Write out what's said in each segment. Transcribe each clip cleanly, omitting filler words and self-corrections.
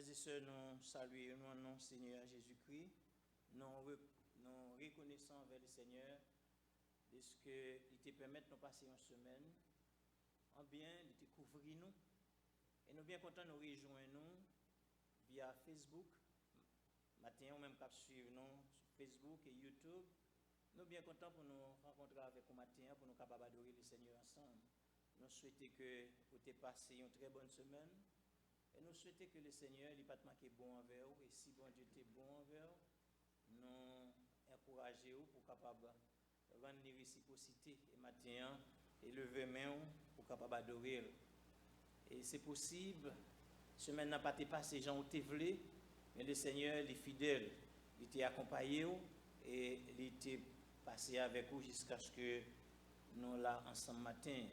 Frères et sœurs, nous saluons nous en nom Seigneur Jésus-Christ. Nous reconnaissons envers le Seigneur de ce qu'il te permet de nous passer une semaine en bien, de te couvrir nous. Et nous sommes bien contents de nous rejoindre nous via Facebook. Matin, on même cap suivre nous sur Facebook et YouTube. Nous sommes bien contents pour nous rencontrer avec vous matin, pour nous capables d'adorer le Seigneur ensemble. Nous souhaitons que vous ayez passé une très bonne semaine. Et nous souhaitons que le Seigneur ne pas te manquer bon envers vous. Et si bon Dieu est bon envers vous, nous encourageons pour capable rendre les réciprocités et matin et lever main pour capable adorer. Et c'est possible, semaine n'a pas été passée, gens ont voulu, mais le Seigneur est fidèle. Il t'a accompagné et il était passé avec vous jusqu'à ce que nous là ensemble matin.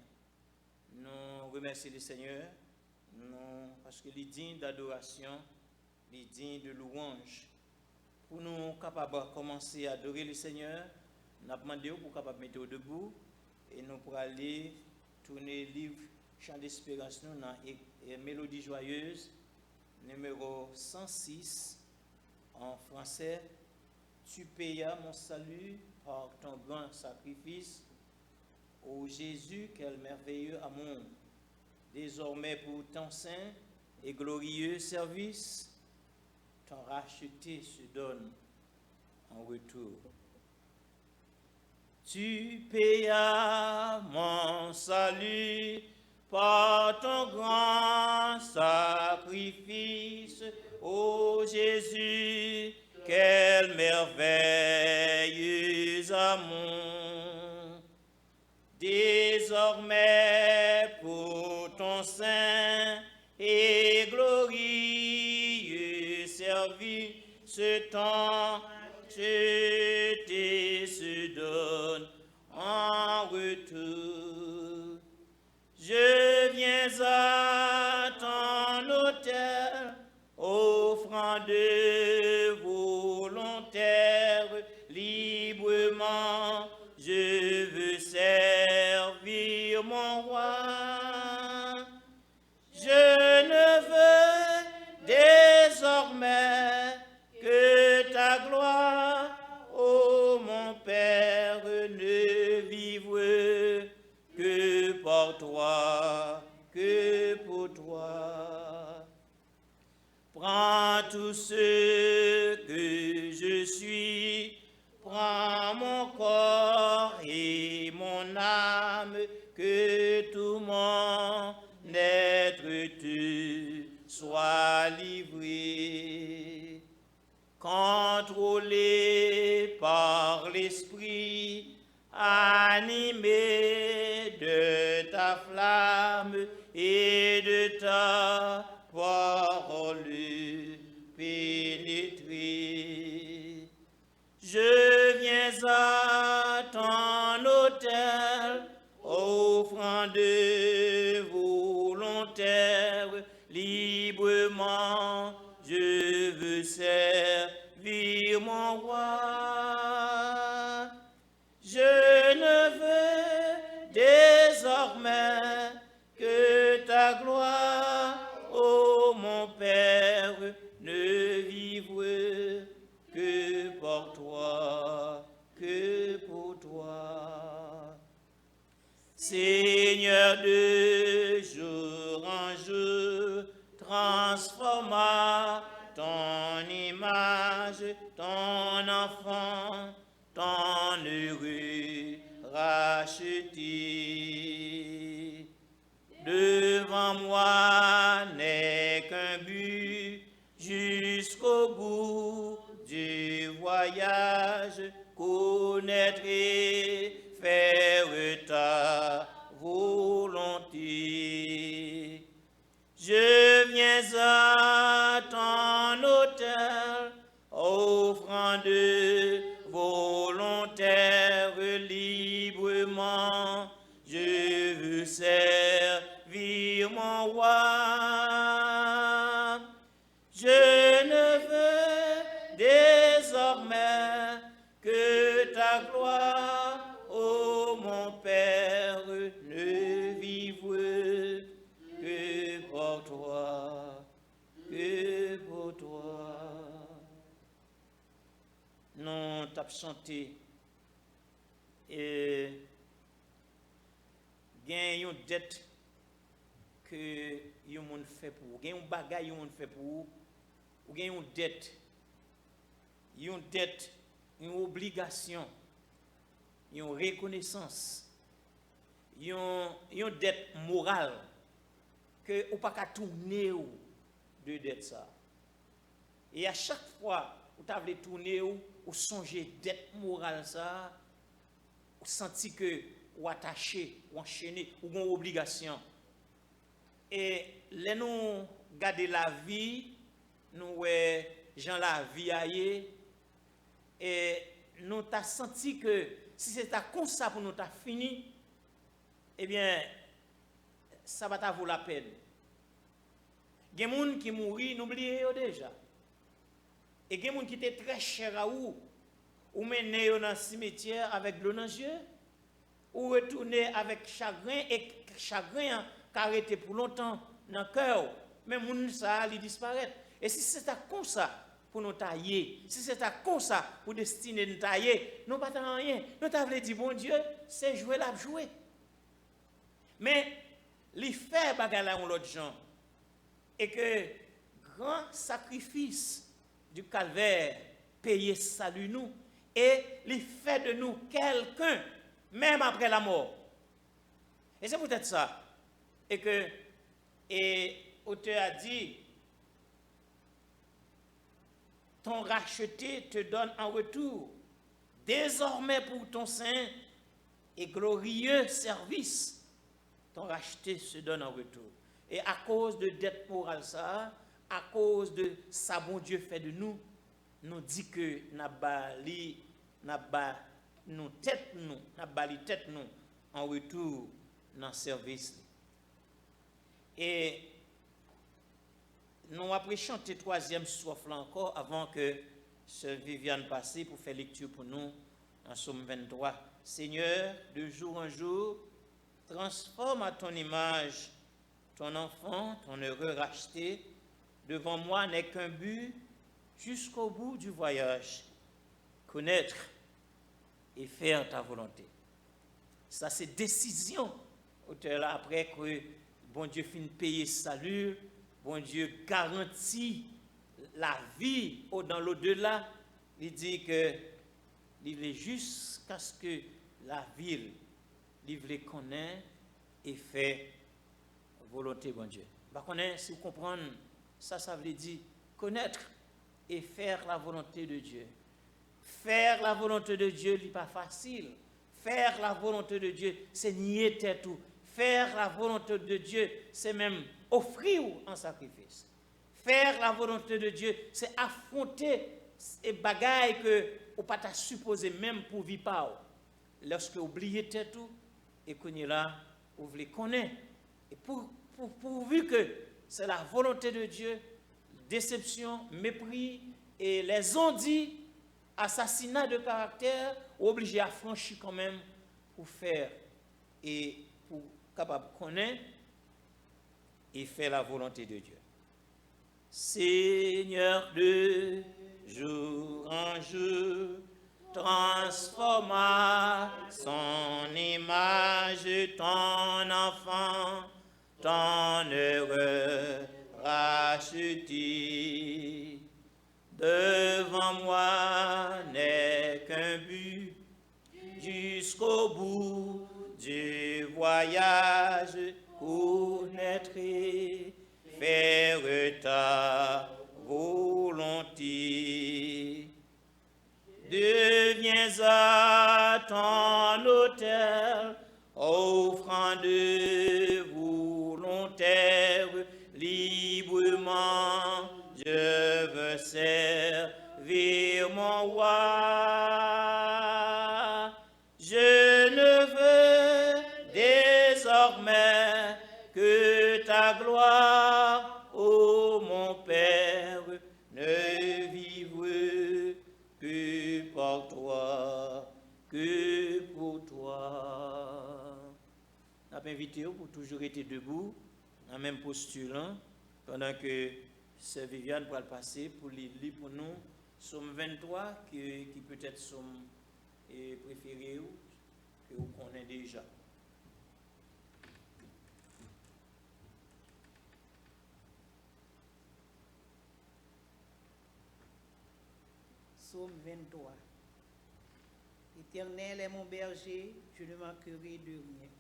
Nous remercions le Seigneur. Non, parce qu'il est digne d'adoration, il est digne de louange. Pour nous capables de commencer à adorer le Seigneur, nous avons demandé pour capable mettre au debout et nous pour aller tourner le livre Chant d'espérance nous dans Mélodie joyeuse numéro 106 en français. Tu payas mon salut par ton grand sacrifice, ô Jésus, quel merveilleux amour. Désormais pour ton saint et glorieux service, ton racheté se donne en retour. Tu payas mon salut par ton grand sacrifice, ô Jésus, quel merveilleux amour. Désormais pour ton saint et glorieux service, ce temps se donne en retour. Je viens à ton autel, offrant de volontaire librement. Je veux servir mon roi. Je ne veux désormais que ta gloire, ô mon Père, ne vive que pour toi, que pour toi. Prends tout ce que je suis, prends mon corps et mon âme, que tout mon être te soit livré. Contrôlé par l'esprit, animé de ta flamme et de ta parole pénétrée. Je viens à ton autel, offrant de volontaire librement. Je veux servir mon roi. Je ne veux désormais que ta gloire, ô mon Père, ne vive que pour toi, que pour toi. Seigneur, de jour en jour, transforma ton image, ton enfant, ton heureux racheté. Devant moi n'est qu'un but, jusqu'au bout du voyage, connaître et faire ta volonté. Je viens à ton autel, offrant de volontaire librement. Je veux servir mon roi. Je ne veux désormais que ta gloire, ô mon Père, ne vive que pour toi, t'a chanté et gagne une dette que yon moun fait pour, gagne un bagage yon moun fait pour, ou gagne une dette, une obligation, une reconnaissance, une dette morale que ou pas qu'à tourner de dette ça. Et à chaque fois où tu as tourner ou songer dette morale ça, ou senti que ou attaché, ou enchaîné, ou une obligation. Et là nous garder la vie, nous gens la vie aille et nous t'a senti que si c'est comme ça pour nous t'a fini, eh bien ça va t'avoir la peine. Il y a des gens qui mourent, n'oubliez déjà. Et il y a des gens qui étaient très chers à vous, ou menez dans le cimetière avec l'eau dans les yeux, ou retourner avec chagrin, et chagrin qui a arrêté pour longtemps dans le cœur, mais moun ça il disparaît. Et si c'est comme ça pour nous tailler, si c'est comme ça pour destiner nous tailler, nous pas rien. Nous t'avons dit bon Dieu, c'est jouer la jouer. Mais les faire bagarre là l'autre gens et que grand sacrifice du calvaire payer salut nous et les fait de nous quelqu'un même après la mort. Et c'est peut-être ça et que l'auteur a dit ton racheté te donne en retour désormais pour ton saint et glorieux service. Ton racheté se donne en retour. Et à cause de dette morale ça, à cause de ça bon Dieu fait de nous, nous dit que n'a bali tête nous en retour dans le service. Et nous après chanter troisième strophe là encore avant que Sœur Viviane passe pour faire lecture pour nous en Psaume 23. Seigneur, de jour en jour, transforme à ton image ton enfant, ton heureux racheté. Devant moi n'est qu'un but jusqu'au bout du voyage. Connaître et faire ta volonté. Ça, c'est décision. Auteur là, après que bon Dieu finit de payer salut, bon Dieu garantit la vie dans l'au-delà. Il dit que il est jusqu'à ce que la ville, il connaît et fait volonté, bon Dieu. Bah, si vous comprenez, ça veut dire connaître et faire la volonté de Dieu. Faire la volonté de Dieu n'est pas facile. Faire la volonté de Dieu, c'est nier tout. Faire la volonté de Dieu, c'est même offrir un sacrifice. Faire la volonté de Dieu, c'est affronter les bagailles que vous pas supposé même pour vivre pas. Lorsque vous oubliez tout et qu'on est là, vous les connaissez. Et pourvu que c'est la volonté de Dieu, déception, mépris et les ondits, assassinat de caractère, obligés à franchir quand même pour faire et pour capable de connaître et faire la volonté de Dieu. Seigneur de jour en jour, transforma son image, ton enfant, ton heureux racheté. Devant moi n'est qu'un but jusqu'au bout du voyage, connaître et faire ta volonté. Deviens à ton autel, offrant de volontaire, librement, je veux servir mon roi. Je ne veux désormais que ta gloire, ô mon Père, ne vivre que pour toi, que pour toi. Je vais invité pour toujours être debout, dans la même posture, pendant que Sœur Viviane va passer pour lire pour nous Psaume 23, qui peut-être psaume préféré que vous connaissez déjà. Psaume 23. L'Éternel est mon berger, je ne manquerai de rien.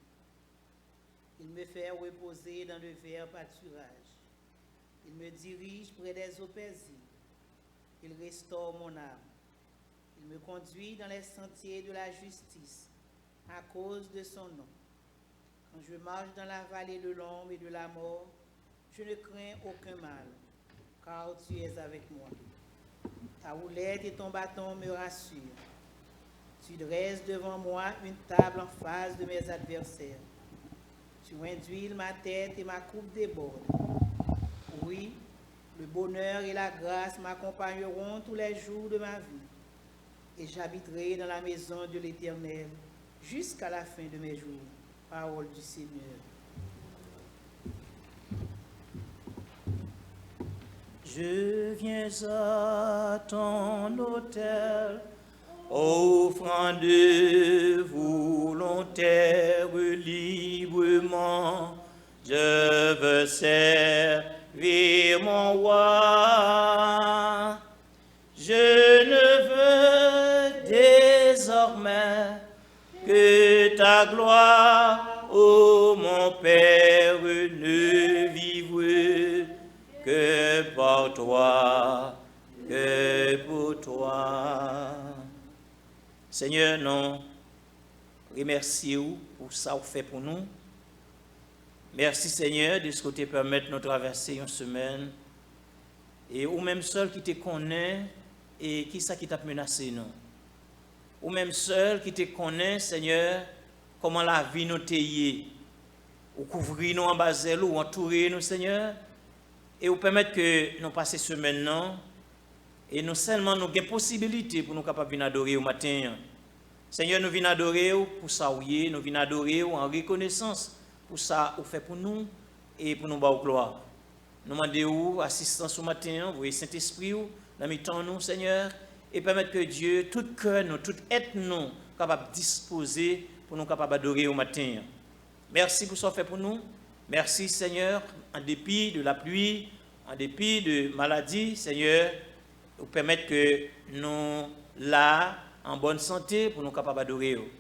Il me fait reposer dans de verts pâturages. Il me dirige près des eaux paisibles. Il restaure mon âme. Il me conduit dans les sentiers de la justice à cause de son nom. Quand je marche dans la vallée de l'ombre et de la mort, je ne crains aucun mal, car tu es avec moi. Ta houlette et ton bâton me rassurent. Tu dresses devant moi une table en face de mes adversaires. Tu induis ma tête et ma coupe déborde. Oui, le bonheur et la grâce m'accompagneront tous les jours de ma vie. Et j'habiterai dans la maison de l'Éternel jusqu'à la fin de mes jours. Parole du Seigneur. Je viens à ton autel, offrant de volontaire librement. Je veux servir mon roi. Je ne veux désormais que ta gloire, ô mon Père, ne vive que pour toi, que pour toi. Seigneur, nous remercions pour ça que vous faites pour nous. Merci Seigneur de ce que tu permets de nous traverser une semaine. Et ou même seul qui te connaît et qui ça qui t'a menacé nous. Ou même seul qui te connaît, Seigneur, comment la vie nous t'aille. Ou couvrir nous en bas ou entourer nous, Seigneur. Et vous permettre que nous passions ce maintenant et nous seulement nous avons possibilité pour nous capables de venir adorer au matin. Seigneur, nous venons adorer pour ça, nous venons adorer en reconnaissance pour ça, vous fait pour nous et pour nous bas gloire. Nous demandons assistance au matin, vous voyez Saint-Esprit, dans mes temps nous, Seigneur, et permettre que Dieu, tout cœur, nous, tout être nous, capable de disposer pour nous capables d'adorer au matin. Merci pour ce que vous fait pour nous. Merci Seigneur, en dépit de la pluie, en dépit de maladie, Seigneur, vous permettre que nous là, en bonne santé, pour nous capables d'adorer. Nous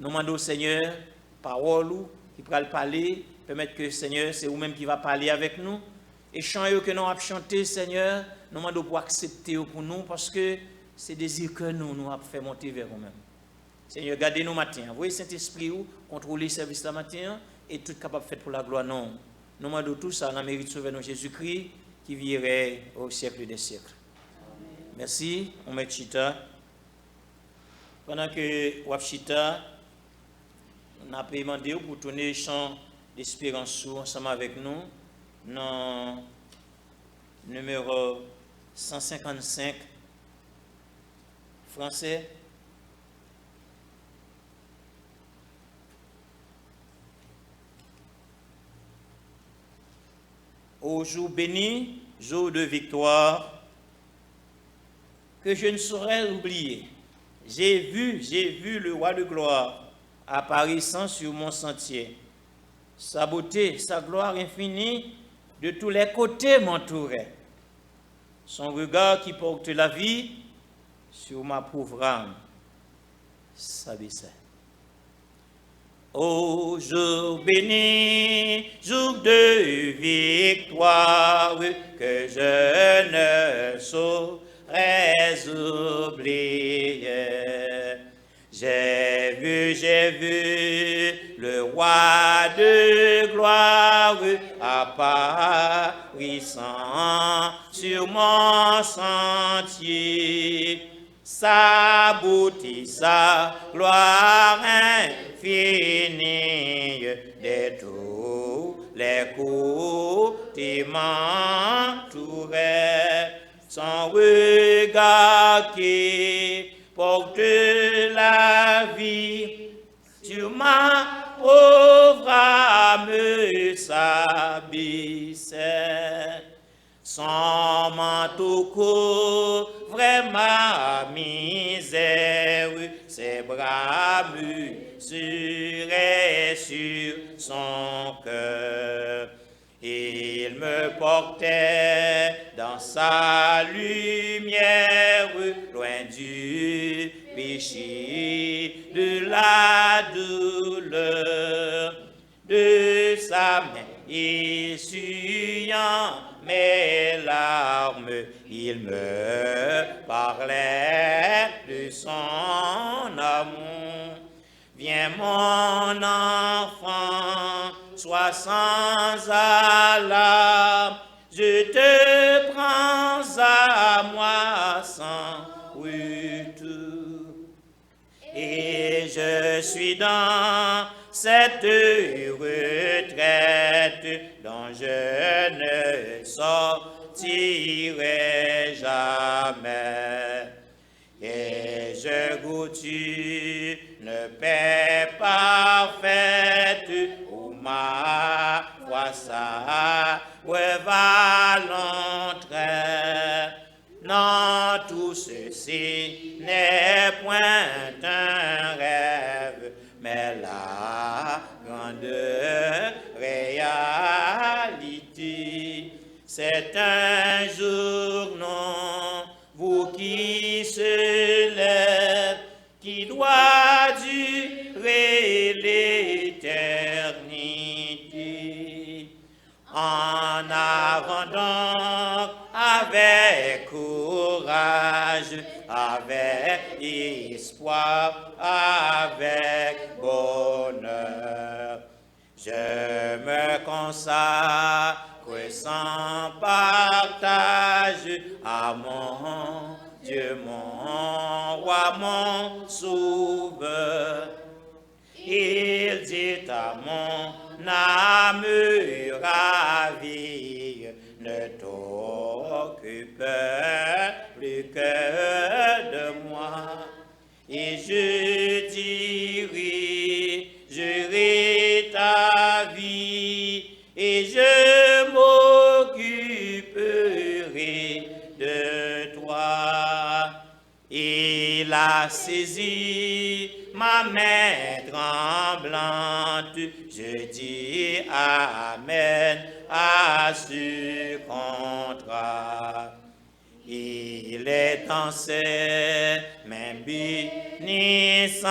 demandons Seigneur, parole qui pourra le parler, permettre que Seigneur, c'est vous-même qui va parler avec nous. Et chant que nous avons chanté, Seigneur, nous demandons pour accepter pour nous, parce que c'est désir que nous avons fait monter vers vous-même. Seigneur, gardez-nous matin. Envoyez Saint-Esprit, contrôlez le service de matin, et tout capable de faire pour la gloire. Non. Nous demandons tout ça dans le mérite de Sauveur Jésus-Christ, qui vivrait au siècle des siècles. Amen. Merci. On met Chita. Pendant que Wapchita, on a demandé pour tourner le chant d'espérance ensemble avec nous, dans numéro 155, français. Au jour béni, jour de victoire, que je ne saurais oublier. J'ai vu le roi de gloire apparaissant sur mon sentier. Sa beauté, sa gloire infinie, de tous les côtés m'entourait. Son regard qui porte la vie sur ma pauvre âme s'abaissait. Ô jour béni, jour de victoire, que je ne saurais oublier. J'ai vu le roi de gloire apparaissant sur mon sentier. Sa beauté, sa gloire infinie, de tous les côtés m'entouraient. Son regard qui porte la vie sur ma pauvre âme s'abaissait. Son manteau couvre après ma misère, ses bras mesurés sur son cœur. Il me portait dans sa lumière, loin du péché, de la douleur, de sa main essuyant mes larmes. Il me parlait de son amour. Viens mon enfant, sois sans alarme, je te prends à moi sans retour. Et je suis dans cette retraite dont je ne sortirai jamais. Et je goûte une paix parfaite où ma foi ça va l'entraîner. Non, tout ceci n'est point un rêve, mais la grande réalité. C'est un jour, non, vous qui se lève, qui doit durer l'éternité. En avant donc, avec courage, avec espoir, avec bonheur, je me consacre sans partage à mon Dieu, mon roi, mon sauveur. Il dit à mon âme ravie, ne t'occupe plus que de moi. Et je dirai ta vie, et je m'occuperai de toi. Il a saisi ma main tremblante, je dis amen à ce contrat. Il est en ses mains bénissantes,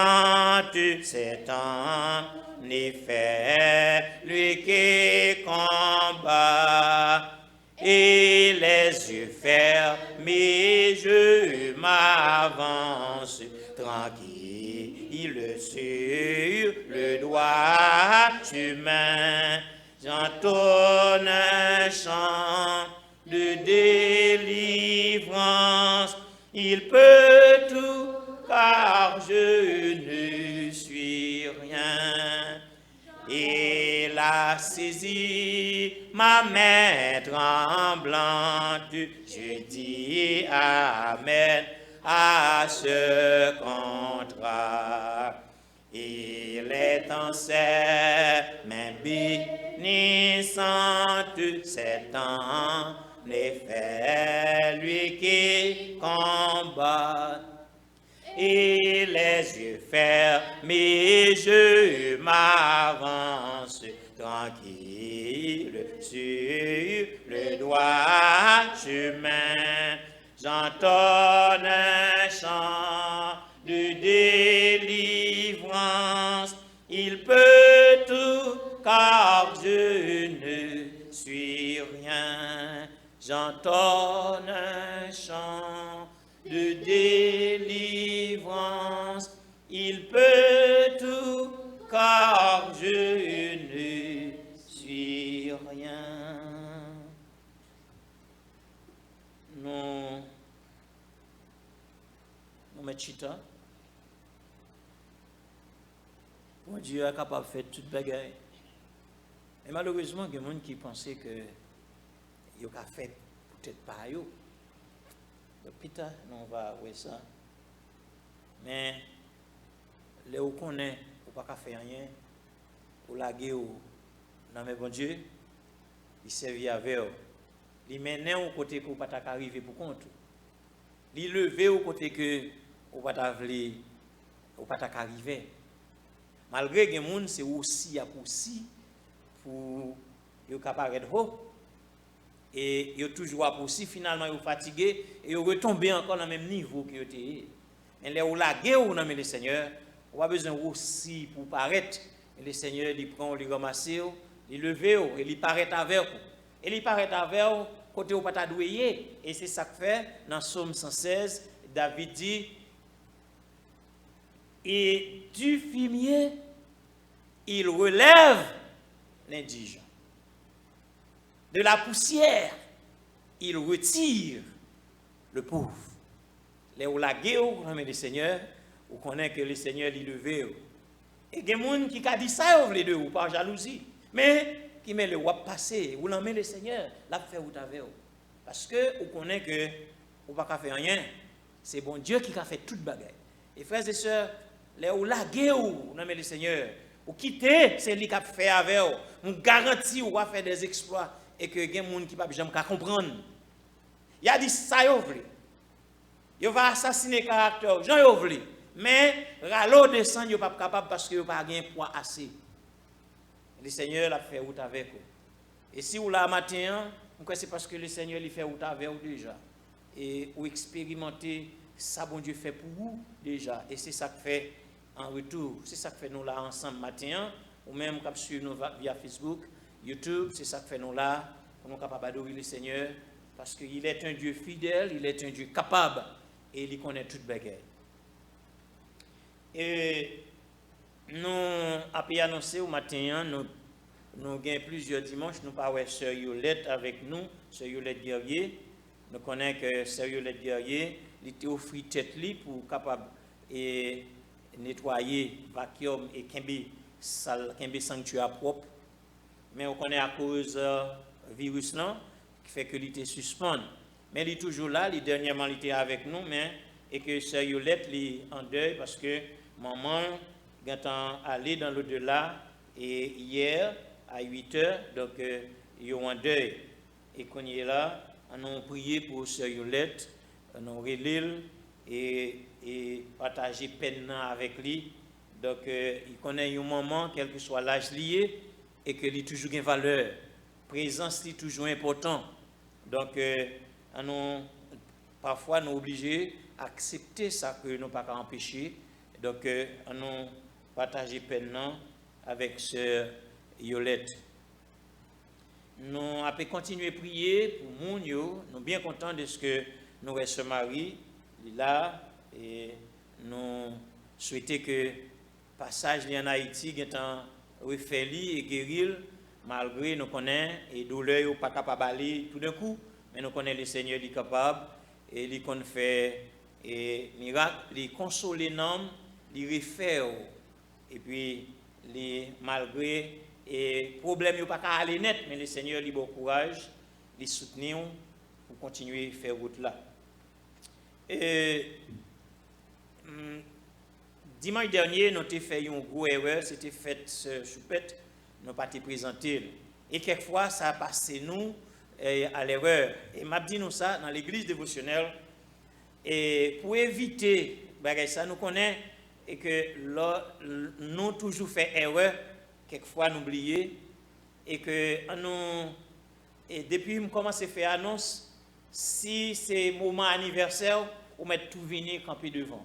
c'est en effet lui qui combat. Et les yeux fermés, je m'avance tranquille sur le droit chemin. J'entonne un chant de délivrance. Il peut tout car je ne suis rien. Il a saisi ma main tremblante, je dis amen à ce contrat. Il est en ses mains bénissantes, c'est en effet lui qui combat. Et les yeux fermés, je m'avance tranquille sur le droit chemin. J'entonne un chant de délivrance. Il peut tout car je ne suis rien. J'entonne un chant de délivrance. Il peut tout car je ne suis rien. Nous mettons chita. Bon Dieu est capable de faire toute bagaille. Et malheureusement, il y a des gens qui pensaient que il a fait peut-être pas eux. Peter, on va voir ça. Mais les gens connaissent, ou pas faire rien, ou laguer ou non mais bon Dieu, il servit avec eux. Il mène au côté qu'on pas arriver pour compte. li lever au côté que ou pas t'avler ou pas t'arriver. Malgré que les gens c'est aussi pour yo capable haut et yo toujours aussi finalement yo fatigué et yo retomber encore dans le même niveau que yo était. Mais là où la guerre ou dans le Seigneur, on a besoin aussi pour paraître. Et le Seigneur il prend, il ramasse, il lever et il paraît avec vous. Et il paraît avec vous côté où pas ta douiller et c'est ça que fait dans Psaume 116 David dit et du fumier il relève l'indigent. De la poussière, il retire le pauvre. Là où la guerre, mais le Seigneur, vous connaissez que le Seigneur il levé. Et il y a des gens qui ont dit ça, les deux, ou par jalousie. Mais qui met le wap passer, ou l'emmène le Seigneur, l'a fait ou t'avez. Parce que vous connaissez que vous ne pouvez pas faire rien. C'est bon Dieu qui a fait toute bagaille. Et frères et sœurs, là où la guerre, ou l'emmène le Seigneur, ou quitter, c'est lui qui a fait avec vous. On garantit ou va faire des exploits. Et que il y a des gens qui ne peuvent jamais comprendre. Il a dit ça, il va assassiner le caractère, Jean Yovli. Mais ralo descend, il n'est pas capable parce qu'il n'a pas un poids assez. Le Seigneur l'a fait route avec vous. Et si vous l'avez matin, c'est parce que le Seigneur l'a fait route avec vous déjà. Et vous expérimentez ça, bon Dieu fait pour vous déjà. Et c'est ça que fait en retour. C'est ça que fait nous là ensemble matin. Ou même quand suivre nous via Facebook, YouTube, c'est ça que fait nous là. Pour nous capables d'adorer le Seigneur. Parce qu'il est un Dieu fidèle, il est un Dieu capable. Et il connaît toute bagaille. Et nous avons annoncé au matin, nous avons plusieurs dimanches, nous avons Sœur Yolette avec nous, Sœur Yolette Guerrier. Nous connaissons que Sœur Yolette Guerrier, il était offert tête pour capable et nettoyer, vacuum et kembe sanctuaire propre. Mais on connaît à cause virus là, qui fait que il était suspendu. Mais il est toujours là, il dernièrement il était avec nous, mais et que Sœur Yolette est en deuil parce que maman est allé dans l'au-delà et hier à 8h, donc il est en deuil. Et quand il est là, on a prié pour Sœur Yolette, on a relé et partagé peine avec lui. Donc il connaît un moment, quel que soit l'âge lié, et qu'il est toujours une valeur. Présence est toujours important. Donc parfois nous sommes obligés d'accepter ça que nous ne pouvons pas empêcher. Donc nous avons partagé peine avec Sœur Yolette. Nous avons continué à prier pour nous. Nous sommes bien contents de ce que nous restons mariés là et nous souhaitons que le passage en Haïti soit refait et guéri malgré nous connaissons et douleur pas capable d'aller tout d'un coup. Mais nous connaissons le Seigneur qui est capable et il fait et miracle, il console les noms, il refait et puis malgré et problème il pas aller net mais le Seigneur lui bon courage, il soutient pour continuer à faire route là. Et dimanche dernier nous avons fait une grosse erreur, c'était fait choupette, nous pas été présenté et quelquefois ça a passé nous à l'erreur. Et m'a dit nous ça dans l'église dévotionnelle. Et pour éviter ça, nous connaissons et que nous toujours fait erreur, quelquefois nous oublier et que nous et depuis nous commence à faire annonce si c'est moment anniversaire, on met tout venir camper devant.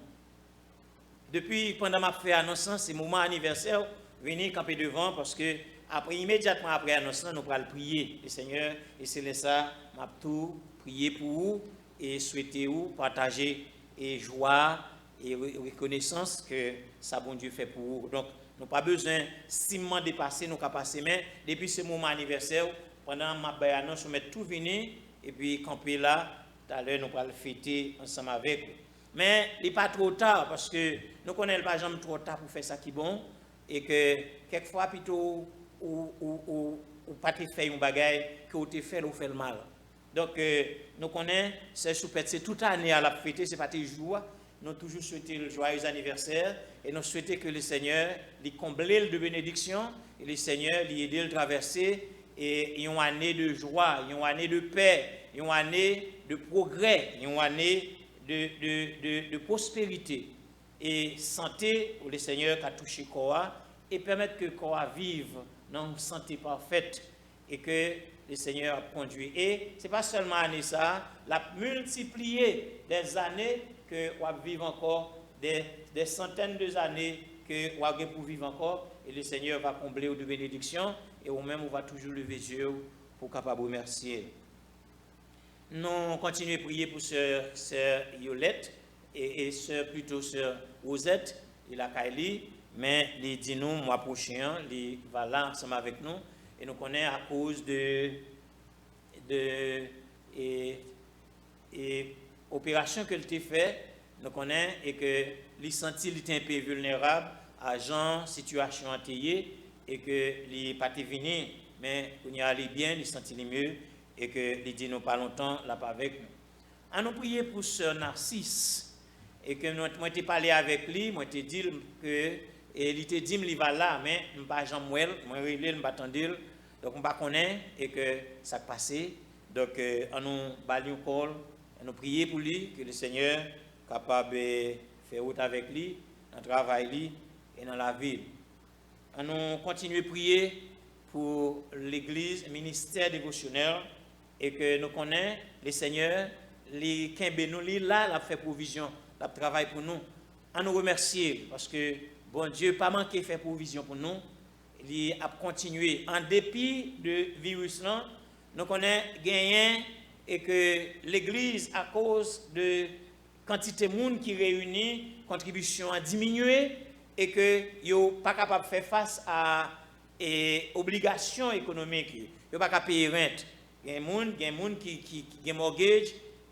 Depuis pendant ma fait annonce, c'est moment anniversaire, venir camper devant parce que après, immédiatement après l'annonce, nous allons prier le Seigneur et c'est ça, m'a tout prier pour vous et souhaiter vous partager et joie et reconnaissance que ça bon Dieu fait pour vous. Donc, nous n'avons pas besoin de 6 mois dépasser, nous avons passer, mais depuis ce moment anniversaire, pendant ma annonce, nous mettons tout venir et puis camper là, tout à l'heure, nous allons fêter ensemble avec vous. Mais il n'est pas trop tard parce que nous connaissons pas jamais trop tard pour faire ça qui est bon et que quelquefois plutôt ou pas te faire un bagage que vous te fait ou fait le mal. Donc nous connaissons ces choupettes, c'est toute année à la fête, c'est pas tes jours. Nous toujours souhaiter le joyeux anniversaire et nous souhaiter que le Seigneur lui comble de bénédiction et le Seigneur lui aide à le traverser et une année de joie, une année de paix, une année de progrès, une année de prospérité et santé pour le Seigneur qui a touché Koa et permettre que Koa vive dans une santé parfaite et que le Seigneur a conduit. Et ce n'est pas seulement année ça, l'a multiplié des années que on va vivre encore, des centaines d'années que on va pour vivre encore, et le Seigneur va combler de bénédictions, et nous-mêmes on va toujours lever les yeux pour capable remercier. Nous continuons à prier pour sœur Yolette et sœur plutôt sœur Rosette et la Kaili, mais il dit nous mois prochain, il va là ensemble avec nous. Et nous connaissons à cause de opération que tu fait, nous connaissons et que les senti il était un peu vulnérable à genre situation antillée et que les pas venir mais qu'on y allait bien, il senti mieux et que il dit nous pas longtemps là pas avec nous. À nous prier pour sœur Narcisse et que nous moi t'ai parlé avec lui, moi t'ai dit que et il te dit il va là mais pas Jean Mouel, moi relé pas attendre. Donc, on va connaître et que ça passé. Donc, on nous balions col, on nous prier pour lui, que le Seigneur soit capable de faire route avec lui, dans le travail et dans la ville. On nous continuer à prier pour l'Église, le ministère dévotionnel, et que nous connaissons le Seigneur, les Kimbénou, là, il a fait provision, il a travaillé pour nous. On nous remercie parce que, bon Dieu, pas manqué de faire provision pour nous. Il a continué en dépit de virus là, nous connaissons gagné et que l'Église à cause de quantité de monde qui réunit, contribution a diminué et que yo pas capable de faire face à obligations économiques, yo pas capable payer rente. Il y a des gens qui ont mortgage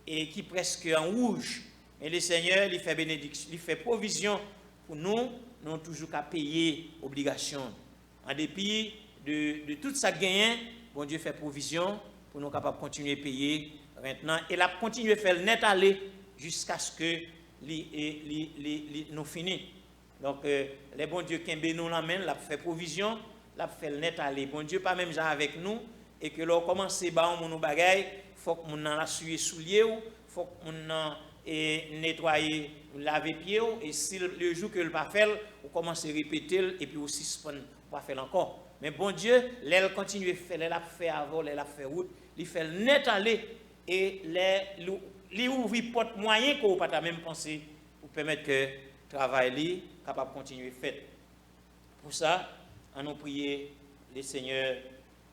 et qui presque en rouge. Et le Seigneur il fait bénédiction, il fait provision pour nous, nous toujours qu'à payer obligations. En dépit de tout ça gagné, bon Dieu fait provision pour nous capables de continuer à payer maintenant. Et la continuer à faire le net aller jusqu'à ce que nous finissons. Donc, les bons Dieu qui nous l'amène, l'a fait provision, l'a fait le net aller. Bon Dieu, pas même gens avec nous, et que l'on commence à faire nos bagailles, il faut que nous la suivions souliers, il faut que nous nettoyer, laver pieds, et si le jour que le pas fait, on commence à répéter, et puis aussi suspendre. Pas faire encore. Mais bon Dieu, elle continue à faire, elle a fait avant, elle a fait route, il fait net aller et les ouvrir porte moyen qu'on pas même penser pour permettre que le travail soit capable de continuer à faire. Pour ça, on nous prier les Seigneurs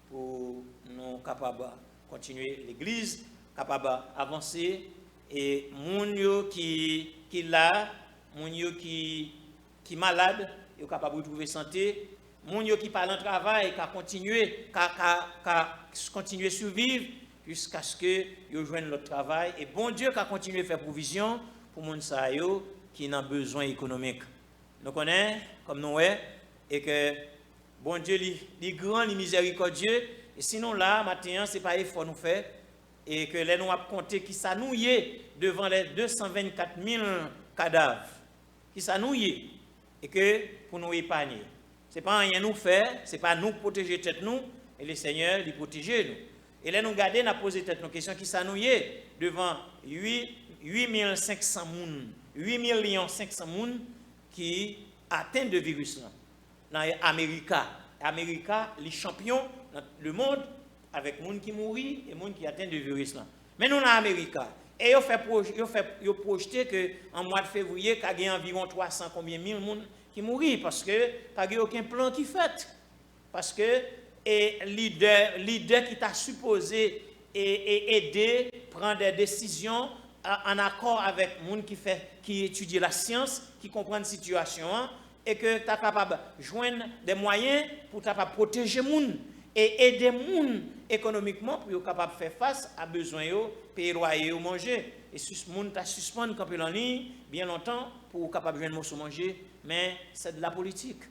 pour nous capables de continuer l'église, capable d'avancer et moun yo qui là, moun yo qui malade, yo capable de retrouver santé. Moun yo qui parle en travail, qui continuer à survivre jusqu'à ce que yo joignent leur travail et bon Dieu qui continue à faire provision pour moun sa yo qui n'a besoin économique. Nous connaissons comme nous et que bon Dieu li grand, li miséricordieux et sinon là matin c'est pas effort nous faire et que les nous a compter qui ça nous y est devant les 224 000 cadavres qui ça nous y est et que pour nous épargner. Ce n'est pas rien nous faire, ce n'est pas nous protéger tête nous, et le Seigneur lui protéger nous. Et là nous garder, nous poser tête nos questions qui s'annouillent devant 8 500 moun, 8 500 moun qui atteignent de virus là. Dans l'Amérique, les champions dans le monde avec moun qui mourit et moun qui atteignent de virus là. Mais nous dans l'Amérique, et ils ont projeté que en mois de février, il y a environ 300 combien mille moun qui mourit parce que pas aucun plan qui fait parce que leader qui t'a supposé aider prendre des décisions en accord avec monde qui étudie la science qui comprend la situation et que tu es capable de joindre des moyens pour capable protéger monde et aider monde économiquement pour être capable de faire face à besoin yo payer loyer ou manger et monde t'a suspendre camper en ligne bien longtemps pour capable joindre morceau manger. Mais c'est de la politique.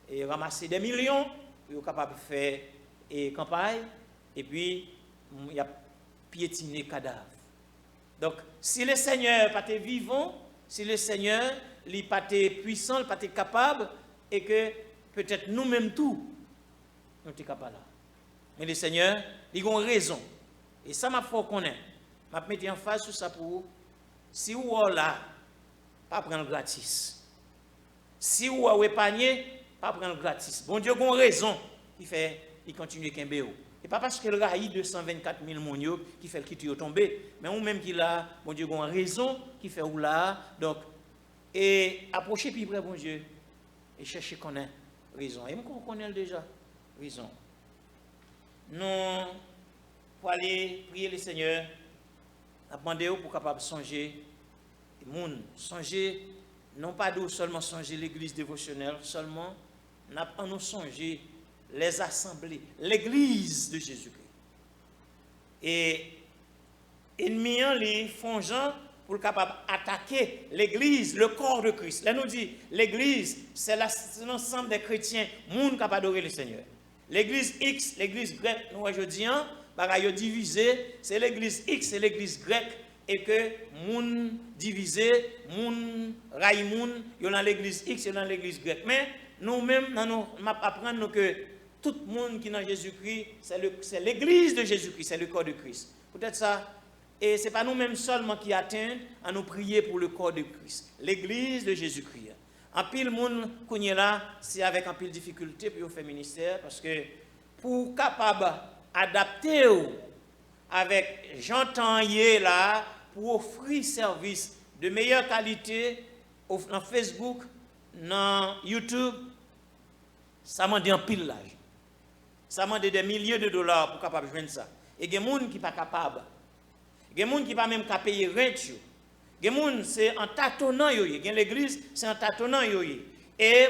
Et ramasser des millions, pour être capable de faire campagne, et puis il y a piétiner cadavres. Donc, si le Seigneur n'est pas vivant, si le Seigneur n'est pas puissant, n'est pas capable, et que peut-être nous-mêmes tout, nous sommes capables. Mais le Seigneur, il a une raison. Et ça m'a fait connaître. Je vais mettre en face sur ça pour vous. Si vous êtes là, pas prendre gratis. Si vous avez épargné, pas prendre gratis. Bon Dieu a une raison qui fait il continue à kembe. Et pas parce que le raï 224 000 monio qui fait le quitte tomber, mais ou même qui là, bon Dieu a une raison qui fait ou là. Donc, et approchez plus près, bon Dieu, et cherchez qu'on ait raison. Et on connaît déjà raison. Nous, pour aller prier le Seigneur, demander pour capable songer, songer, non pas de seulement songer l'église dévotionnelle, seulement nous songer les assemblées, l'église de Jésus-Christ. Et ennemis les font gens pour capable attaquer l'église, le corps de Christ. Là nous dit l'église, c'est l'ensemble des chrétiens, monde capable d'adorer le Seigneur. L'église X, l'église grecque, nous aujourd'hui, bagaille divisé, c'est l'église X, c'est l'église grecque, et que moun divisé, moun ray moun, yo dans l'église X, yo dans l'église grecque. Mais nous-mêmes, nous apprenons que tout le monde qui est dans Jésus-Christ, c'est l'église de Jésus-Christ, c'est le corps de Christ. Peut-être ça, et ce n'est pas nous-mêmes seulement qui atteignent à nous prier pour le corps de Christ, l'église de Jésus-Christ. En pile monde qu'on est là, c'est avec un pile difficulté pour faire ministère, parce que pour capable adapter avec j'entends là pour offrir service de meilleure qualité dans Facebook, dans YouTube, ça m'a dit un pile là. Ça m'a dit des milliers de dollars pour capable joindre ça. Et il y a des gens qui ne sont pas capables. Il y a des gens qui ne sont pas même capables de payer rent. Il y a des gens c'est en tâtonnant. Il y a l'église, c'est en tâtonnant. Et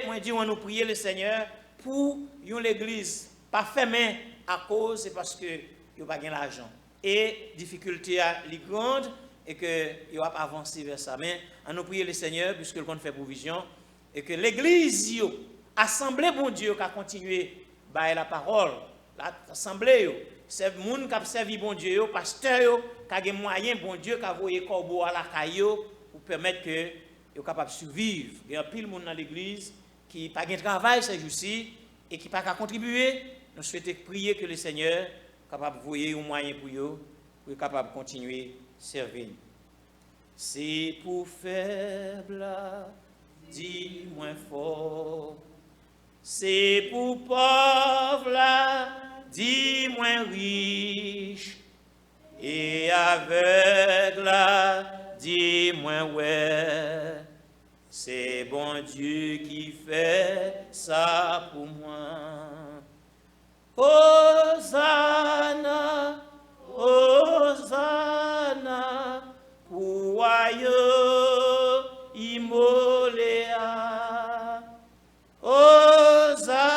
moi, je dis, on nous prier le Seigneur pour l'église pas fermée à cause, c'est parce que il n'y a pas l'argent. Et difficulté à les grandes et que il va avancer vers ça. Mais on nous prier le Seigneur puisque le compte fait provision et que l'église, assemblée bon Dieu, qui a continué à la parole, l'assemblée, c'est le monde qui a servi bon Dieu, pasteur, qui a des moyens bon Dieu, qui a envoyé corbeau à la caillou pour permettre que soient capables de survivre. Il y a pile de monde dans l'église qui n'a pas de travail ces jours-ci et qui n'a pas qu'à contribuer. Nous souhaitons prier que le Seigneur soit capable de voyer un moyen pour eux, pour être capable de continuer à servir. C'est pour faible, dis-moi fort. C'est pour pauvre, dis-moi riche. Et aveugle, dis-moi ouais. C'est bon Dieu qui fait ça pour moi. Hosanna, Hosanna, pour aïe immoléa. Hosanna,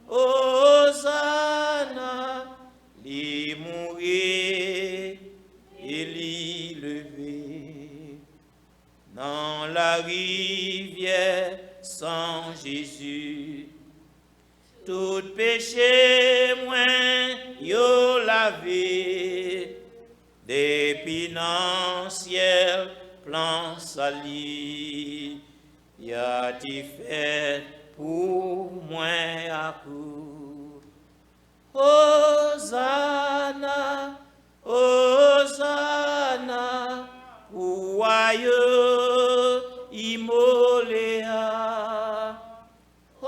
Hosanna, les mourir et les lever. Dans la rivière sans Jésus, tout péché moins yo lavé, depuis dans ciel plan sali, y a-t-il fait pour moi à coup. Hosanna, Hosanna, pour aïe immoléa.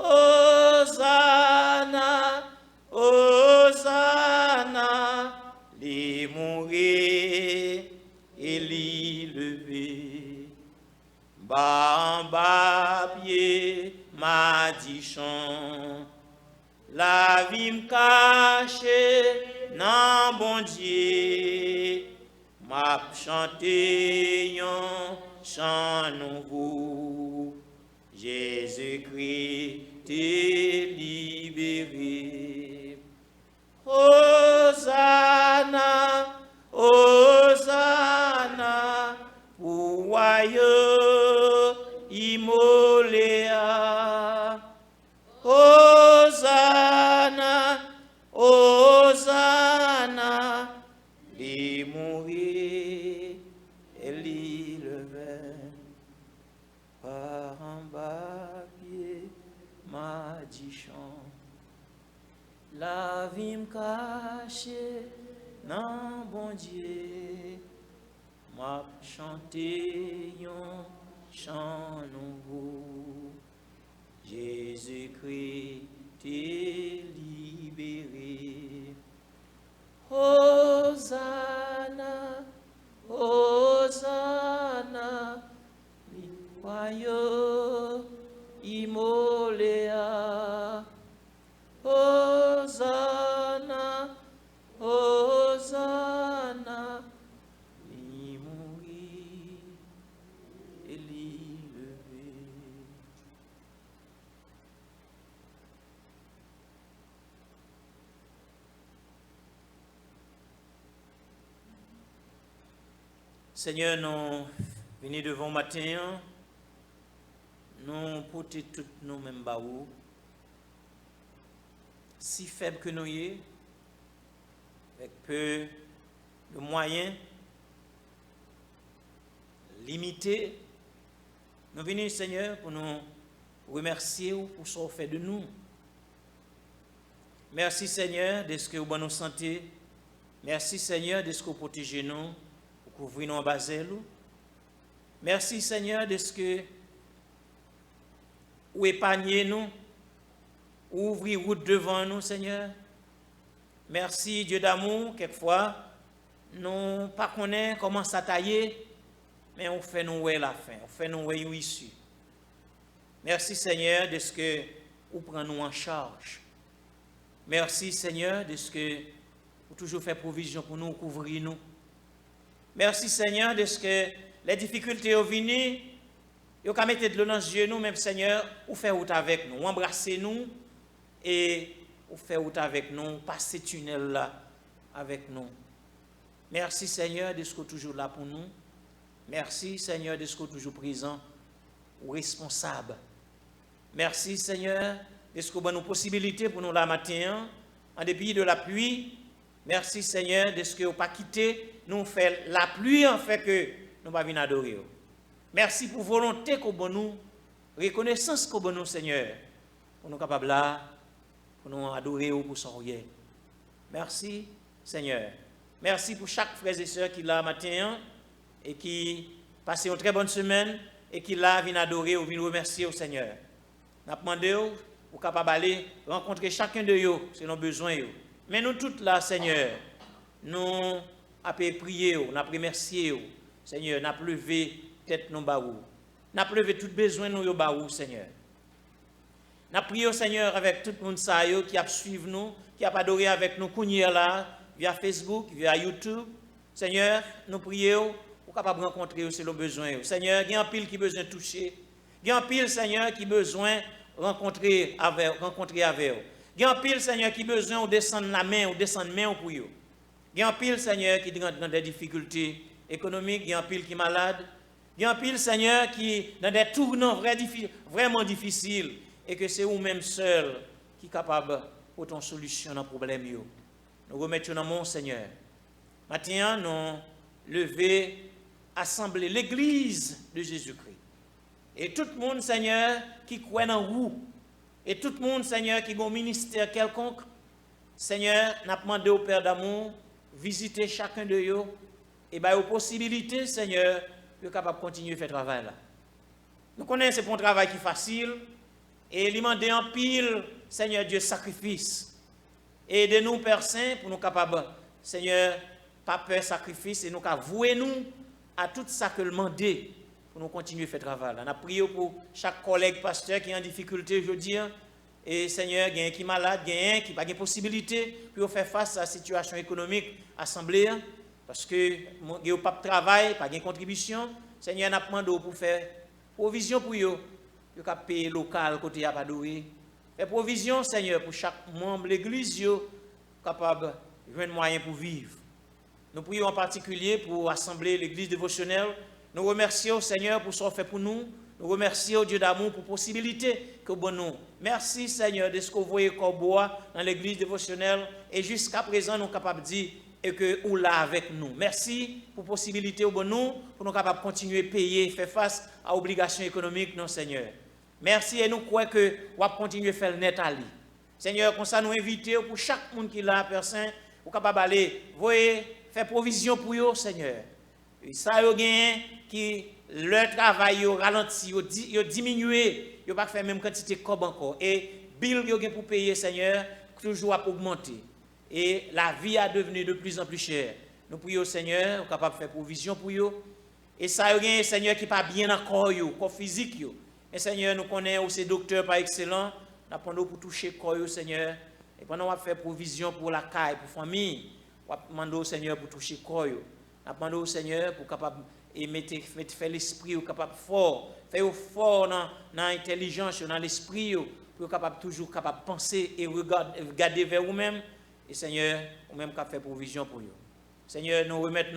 Hosanna, Hosanna, les mourir et les lever. Bas pied m'a dit chant, la vie me cache dans bon Dieu, m'a chanté un chant nouveau. Jésus-Christ t'est libéré. Hosanna, Hosanna, pour aïe immoléa. Hosanna, Hosanna, les mourir et les lever. Par un bas pied m'a dit chant, la vie me cachée dans bon Dieu, m'a chanté un chant nouveau. Jésus-Christ t'est libéré. Hosanna, Hosanna, royaume immoléa. Hosanna, Hosanna, lui mourir et lui lever. Seigneur, nous venons devant matin, nous portons toutes nos mêmes baous, si faibles que nous y sommes, avec peu de moyens limités. Nous venons, Seigneur, pour nous remercier pour ce que vous faites de nous. Merci, Seigneur, de ce que vous nous santé. Merci, Seigneur, de ce que vous protégez nous, pour couvrir nous en bas. Merci, Seigneur, de ce que vous épargnez nous, ouvrez route devant nous, Seigneur. Merci, Dieu d'amour, quelquefois, nous ne pas connaître comment ça tailler, mais on fait nous la fin, on fait nous une issue. Merci, Seigneur, de ce que vous prenez nous en charge. Merci, Seigneur, de ce que vous toujours fait provision pour nous, couvrir nous. Merci, Seigneur, de ce que les difficultés sont venues, vous avez mis de l'eau dans les yeux, nous, même, Seigneur, vous faites route avec nous, embrassez nous et vous faites route avec nous, passez tunnel là avec nous. Merci, Seigneur, de ce que vous êtes toujours là pour nous. Merci, Seigneur, de ce que vous êtes toujours présent ou responsable. Merci, Seigneur, de ce que vous avez nos possibilités pour nous la matin, en dépit de la pluie. Merci, Seigneur, de ce que vous n'avez pas quitté, nous fait la pluie en fait que nous ne pas venir adorer. Merci pour volonté que vous nous, reconnaissance que vous nous, Seigneur, pour nous capables là, pour nous adorer pour son rien. Merci, Seigneur. Merci pour chaque frère et sœur qui l'a matin et qui passe une très bonne semaine et qui l'a vient adorer ou vient remercier au Seigneur. Nous demandons pour capable aller rencontrer chacun de eux, c'est nos besoins. Mais nous tous là, Seigneur, nous avons prié, nous avons remercié, Seigneur, nous avons levé tête nos baou. Nous avons levé tout besoin nous baou, Seigneur. Nous avons prié, Seigneur, avec tout le monde qui a suivi nous, qui a adoré avec nous, là, via Facebook, via YouTube. Seigneur, nous prions pour capable rencontrer aussi nos besoins. Seigneur, il y a un pile qui a besoin de toucher. Il y a un pile, Seigneur, qui a besoin de rencontrer avec eux. Il y a un pile, Seigneur, qui a besoin de descendre la main ou descendre main pour eux. Il y a un pile, Seigneur, qui est dans des difficultés économiques. Il y a un pile qui est malade. Il y a un pile, Seigneur, qui est dans des tournants vraiment difficiles et que c'est vous-même seul qui est capable de trouver une solution dans le problème. Nous remettons dans mon Seigneur. Maintenant, nous levons, assembler l'Église de Jésus-Christ. Et tout le monde, Seigneur, qui croit en vous. Et tout le monde, Seigneur, qui a un ministère quelconque. Seigneur, nous demandons au Père d'amour, visiter chacun de eux. Et bien, aux possibilités, Seigneur, de capable continuer à faire travail là. Nous connaissons ce travail qui est facile. Et il demande en pile, Seigneur Dieu, sacrifice. Et de nous, Père Saint, pour nous capables, Seigneur, pas peur sacrifice, et nous avouer nous à tout ça que le demander pour nous continuer à faire travail. On a prié pour chaque collègue pasteur qui est en difficulté aujourd'hui. Et Seigneur, il y a un qui est malade, il y a un qui n'a pas de possibilité pour faire face à la situation économique assemblée. Parce que il n'y a pas de travail, pas de contribution. Seigneur, on a demandé pour faire provision pour eux. Ils ont payé local côté à Padouri. Fait provision, Seigneur, pour chaque membre de l'Église capable de jouer un moyen pour vivre. Nous prions en particulier pour assembler l'Église dévotionnelle. Nous remercions, Seigneur, pour ce qu'on fait pour nous. Nous remercions Dieu d'amour pour la possibilité que vous nous. Merci, Seigneur, de ce que vous voyez comme bois dans l'Église dévotionnelle. Et jusqu'à présent, nous sommes capables de dire et que vous là avec nous. Merci pour la possibilité que vous nous, pour nous capables de continuer à payer, faire face à l'obligation économique, non, Seigneur. Merci et nous croyons que vous allez continuer à faire le net à lui. Seigneur, comme ça nous invitons pour chaque monde qui est là, Père Saint, vous capable d'aller, voyez, faire provision pour eux, Seigneur. Et ça, yo gagne qui le travail yo ralenti, yo diminué, yo pas faire même quantité de cob encore. Et bill yo gagne pour payer, Seigneur, toujours à augmenter. Et la vie a devenu de plus en plus chère. Nous prions, Seigneur, capable de faire provision pour eux. Et ça, il y a un Seigneur qui n'est pas bien encore, corps physique. Et Seigneur, nous connaissons ces docteurs par excellence. Nous apprenons pour toucher le corps, Seigneur. Et pendant qu'on va faire provision pour la caille, pour la famille, on va demander au Seigneur pour toucher le corps. On va demander au Seigneur pour capable faire l'esprit capable fort, faire fort dans l'intelligence, dans l'esprit, pour capable toujours capable penser et regarder vers vous-même. Et Seigneur, vous-même capable faire provision pour vous. Seigneur, nous remettons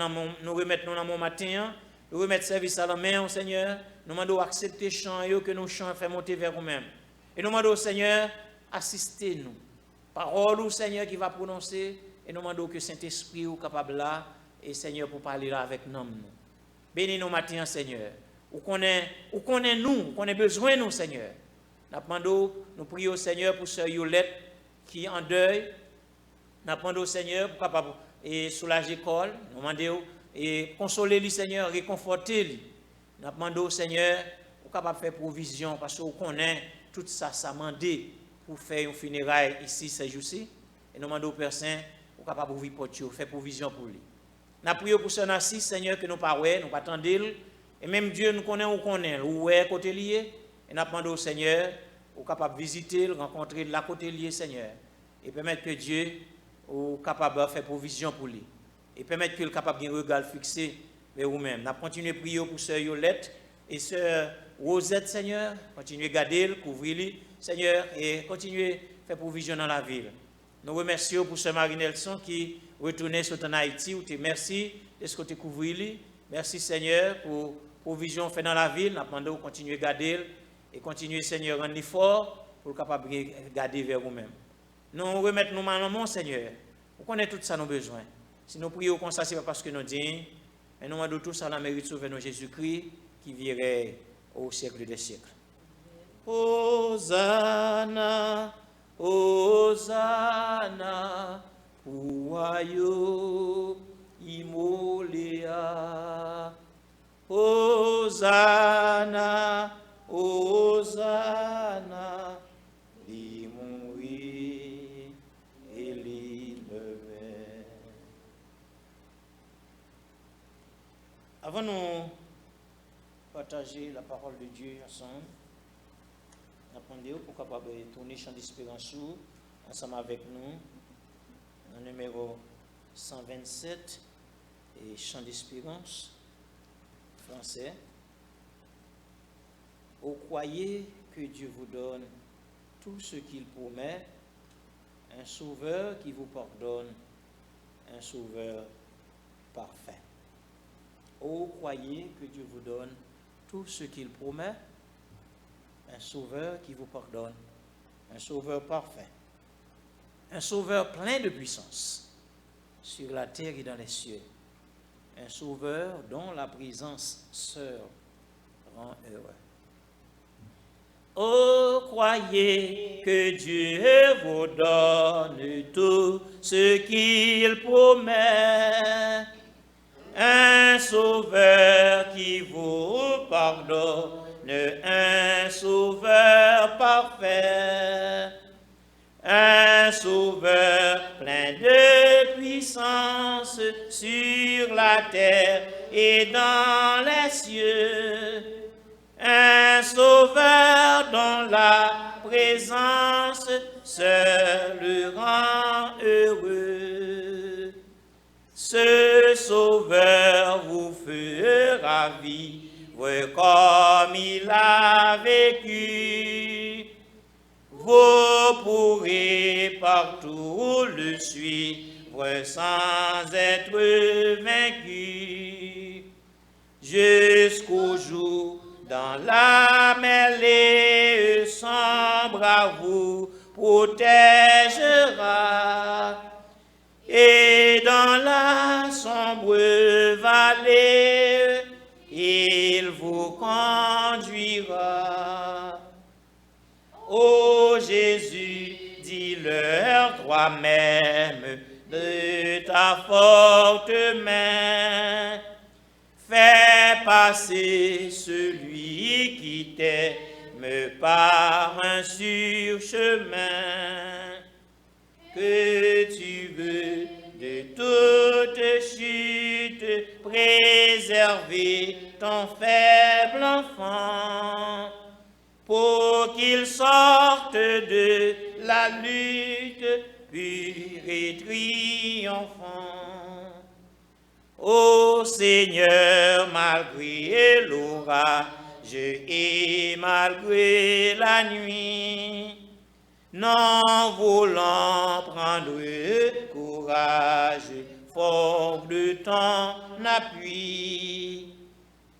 dans mon matin, nous remettons service à la main, Seigneur. Nous demandons d'accepter le chant que nous chantons, faire monter vers vous-même. Et nous demandons, Seigneur, assistez-nous. Parole, Seigneur, qui va prononcer. Et nous demandons que Saint-Esprit soit capable là, et Seigneur, pour parler là avec nous. Bénis nos matins, Seigneur. Où connaît nous, qu'on a besoin de nous, Seigneur. Nous prions, Seigneur, pour Sœur Yolette qui est en deuil. Nous demandons, Seigneur, pour capable et soulager l'école. Nous demandons et consoler le Seigneur, réconforter lui. Nous demandons, Seigneur, pour capable faire provision, parce qu'on connaît tout ça, ça mandé pour faire une funéraille ici, ces jours-ci. Et nous demandons au Père Saint, pour capable ouvrir porte, faire provision pour lui. Nous prions pour ce Narcisse, Seigneur, que nous ne pas nous pas attendre. Et même Dieu nous connaît, où est côté lié. Et nous demandons au Seigneur, pour capable visiter, rencontrer de la côté lié, Seigneur. Et permettre que Dieu soit capable de faire provision pour lui. Et permettre qu'il soit capable de regard fixé vers vous-même. Nous continuons à prier pour Sœur Yolette et Sœur Rosette, Seigneur. Continuez à garder, couvrir-le, Seigneur, et continuez à faire provision dans la ville. Nous remercions pour Sœur Marie Nelson qui retournait sur en Haïti. Merci de ce que tu couvres. Merci, Seigneur, pour provision faite dans la ville. Nous demandons de continuer à garder et continuer, Seigneur, à rendre fort pour capable de garder vers vous-même. Nous remettons nos mains en mon Seigneur. Vous connaissez tout ça nos besoins. Si nous prions comme ça, ce n'est pas parce que nous disons, mais nous demandons tout ça dans la mérite sauveur Jésus-Christ qui virait au siècle des siècles. Hosanna, Hosanna, Pouayo, Imoléa. Hosanna, Hosanna, Limoué et Lilevé. Avant de partager la parole de Dieu ensemble, nous pour capable de tourner Chant d'Espérance ensemble avec nous, le numéro 127 et Chant d'Espérance français. Vous croyez que Dieu vous donne tout ce qu'il promet, un sauveur qui vous pardonne, un sauveur parfait. Vous croyez que Dieu vous donne tout ce qu'il promet, un sauveur qui vous pardonne, un sauveur parfait, un sauveur plein de puissance sur la terre et dans les cieux, un sauveur dont la présence seule rend heureux. Oh, croyez que Dieu vous donne tout ce qu'il promet, un sauveur qui vous pardonne, un sauveur parfait, un sauveur plein de puissance sur la terre et dans les cieux, un sauveur dont la présence seule le rend heureux. Ce sauveur vous fera vivre comme il a vécu. Vous pourrez partout le suivre sans être vaincu. Jusqu'au jour dans la mêlée sombre à vous protégera. Et dans la sombre vallée, il vous conduira. Ô Jésus, dis-leur toi-même de ta forte main, Fais passer celui qui t'aime par un sûr chemin, que tu veux de toute chute préserver ton faible enfant, pour qu'il sorte de la lutte pur et triomphant. Ô Seigneur, malgré l'orage et malgré la nuit, n'en voulant prendre courage, fort de ton appui,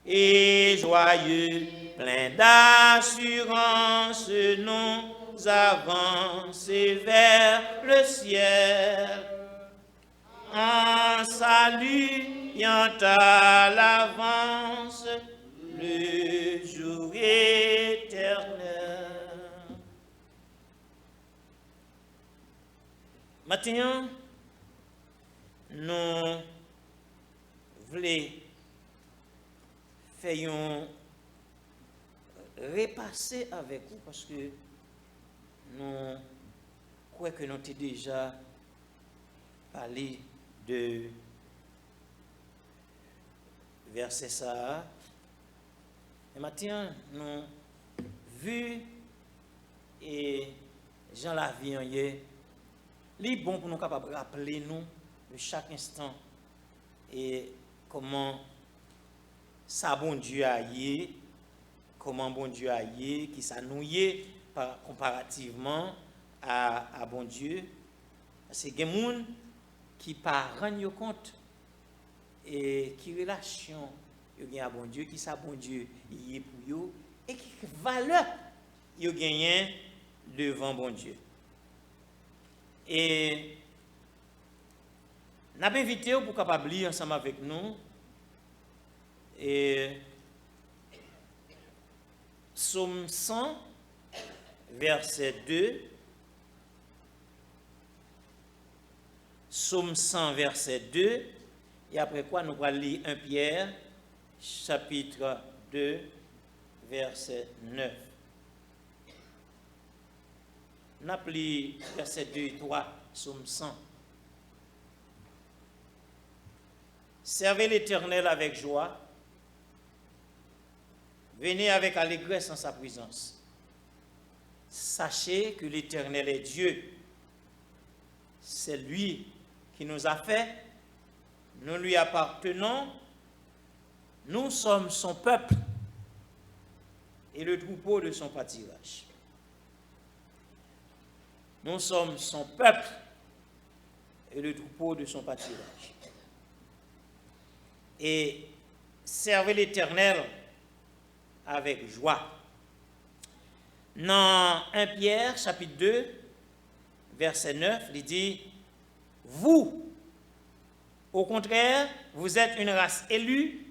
et joyeux, plein d'assurance, nous avancer vers le ciel, en saluant à l'avance le jour éternel. Maintenant, nous voulons faire repasser avec vous parce que nous croyons que nous avons déjà parlé de verset ça. Et maintenant, nous vu et Jean la vie en hier. Il est bon pour nous capables de rappeler nous de chaque instant et comment ça bon Dieu a yé, comment bon Dieu a yé, qui ça nous yé comparativement à bon Dieu. C'est des gens qui ne rendent pas compte et qui relation il y a bon Dieu, qui ça bon Dieu y est pour eux et qui valeur il gagne devant bon Dieu. Et nous avons invité pour capable lire ensemble avec nous et Psaume 100 verset 2, Psaume 100 verset 2, et après quoi nous allons lire 1 Pierre chapitre 2 verset 9. Nous appelons verset 2 et 3, Psaume 100. Servez l'Éternel avec joie, venez avec allégresse en sa présence. Sachez que l'Éternel est Dieu. C'est lui qui nous a fait, nous lui appartenons, nous sommes son peuple et le troupeau de son pâturage. Nous sommes son peuple et le troupeau de son pâturage. Et servez l'Éternel avec joie. Dans 1 Pierre, chapitre 2, verset 9, il dit, vous, au contraire, vous êtes une race élue,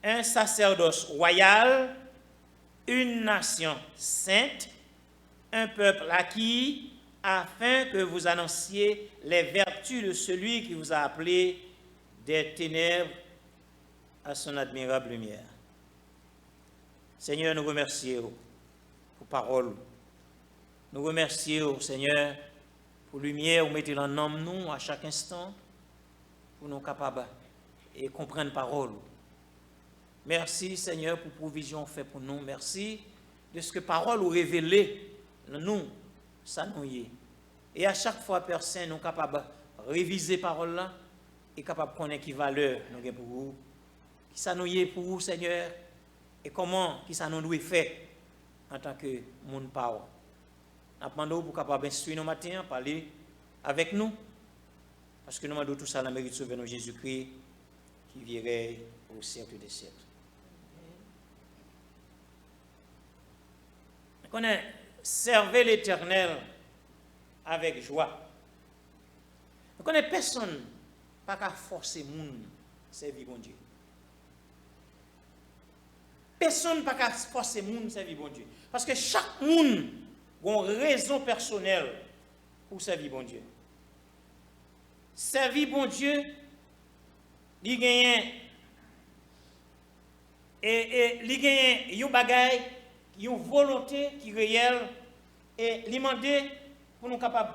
un sacerdoce royal, une nation sainte, un peuple acquis, afin que vous annonciez les vertus de celui qui vous a appelé des ténèbres à son admirable lumière. Seigneur, nous remercions pour parole. Nous remercions, Seigneur, pour lumière, vous mettez dans nous à chaque instant, pour nous capables et comprendre parole. Merci, Seigneur, pour provision faite pour nous. Merci de ce que parole vous révélez nous, ça nous y est. Et à chaque fois, personne, nous sommes capables de réviser parole là et capables de connaître qui valeur nous avons pour vous, qui ça nous y est pour vous, Seigneur, et comment qui ça nous doit faire en tant que monde parole. Nous demandons pour capable instruire nos matins, parler avec nous, parce que nous demandons tout ça dans le mérite de Sauveur Jésus-Christ qui virait au siècle des siècles. Nous connaissons servez l'Éternel avec joie. Nous connaissons personne pas qu'à forcer moun servir bon Dieu. Personne pas qu'à forcer moun servir bon Dieu. Parce que chaque moun a une raison personnelle pour servir bon Dieu. Servir bon Dieu, il gagne Et il gagne une bagaille, une volonté qui est réelle et il demande pour nous capables,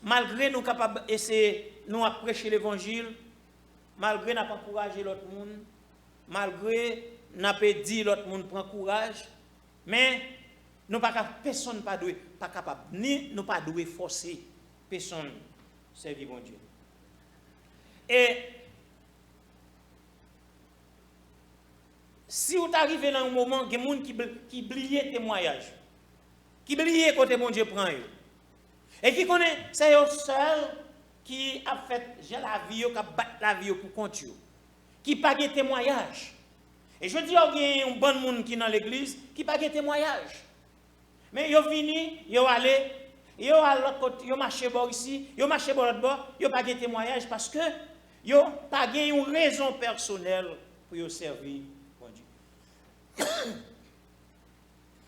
malgré nous capables essayer nous à prêcher l'évangile, malgré nous encourager l'autre monde, malgré nous dit l'autre monde prend courage, mais nous pas personne pas doué, pas capable ni nous pas doué forcer personne servir bon Dieu. Et si vous arrivez dans un moment, il y a des gens qui oublient témoignage, qui oublient côté bon Dieu prend eux. Et qui connaît, c'est eux seul qui a fait la vie, qui a battu la vie pour compte, qui n'a pas de témoignage. Et je dis, il y a un bon monde qui est dans l'église qui n'a pas de témoignage. Mais ils sont venus, ils sont allés, ils sont à l'autre côté, ils ont marché bord ici, ils ont marché bord l'autre bord, ils n'ont pas de témoignage parce que ils n'ont pas une raison personnelle pour servir bon Dieu.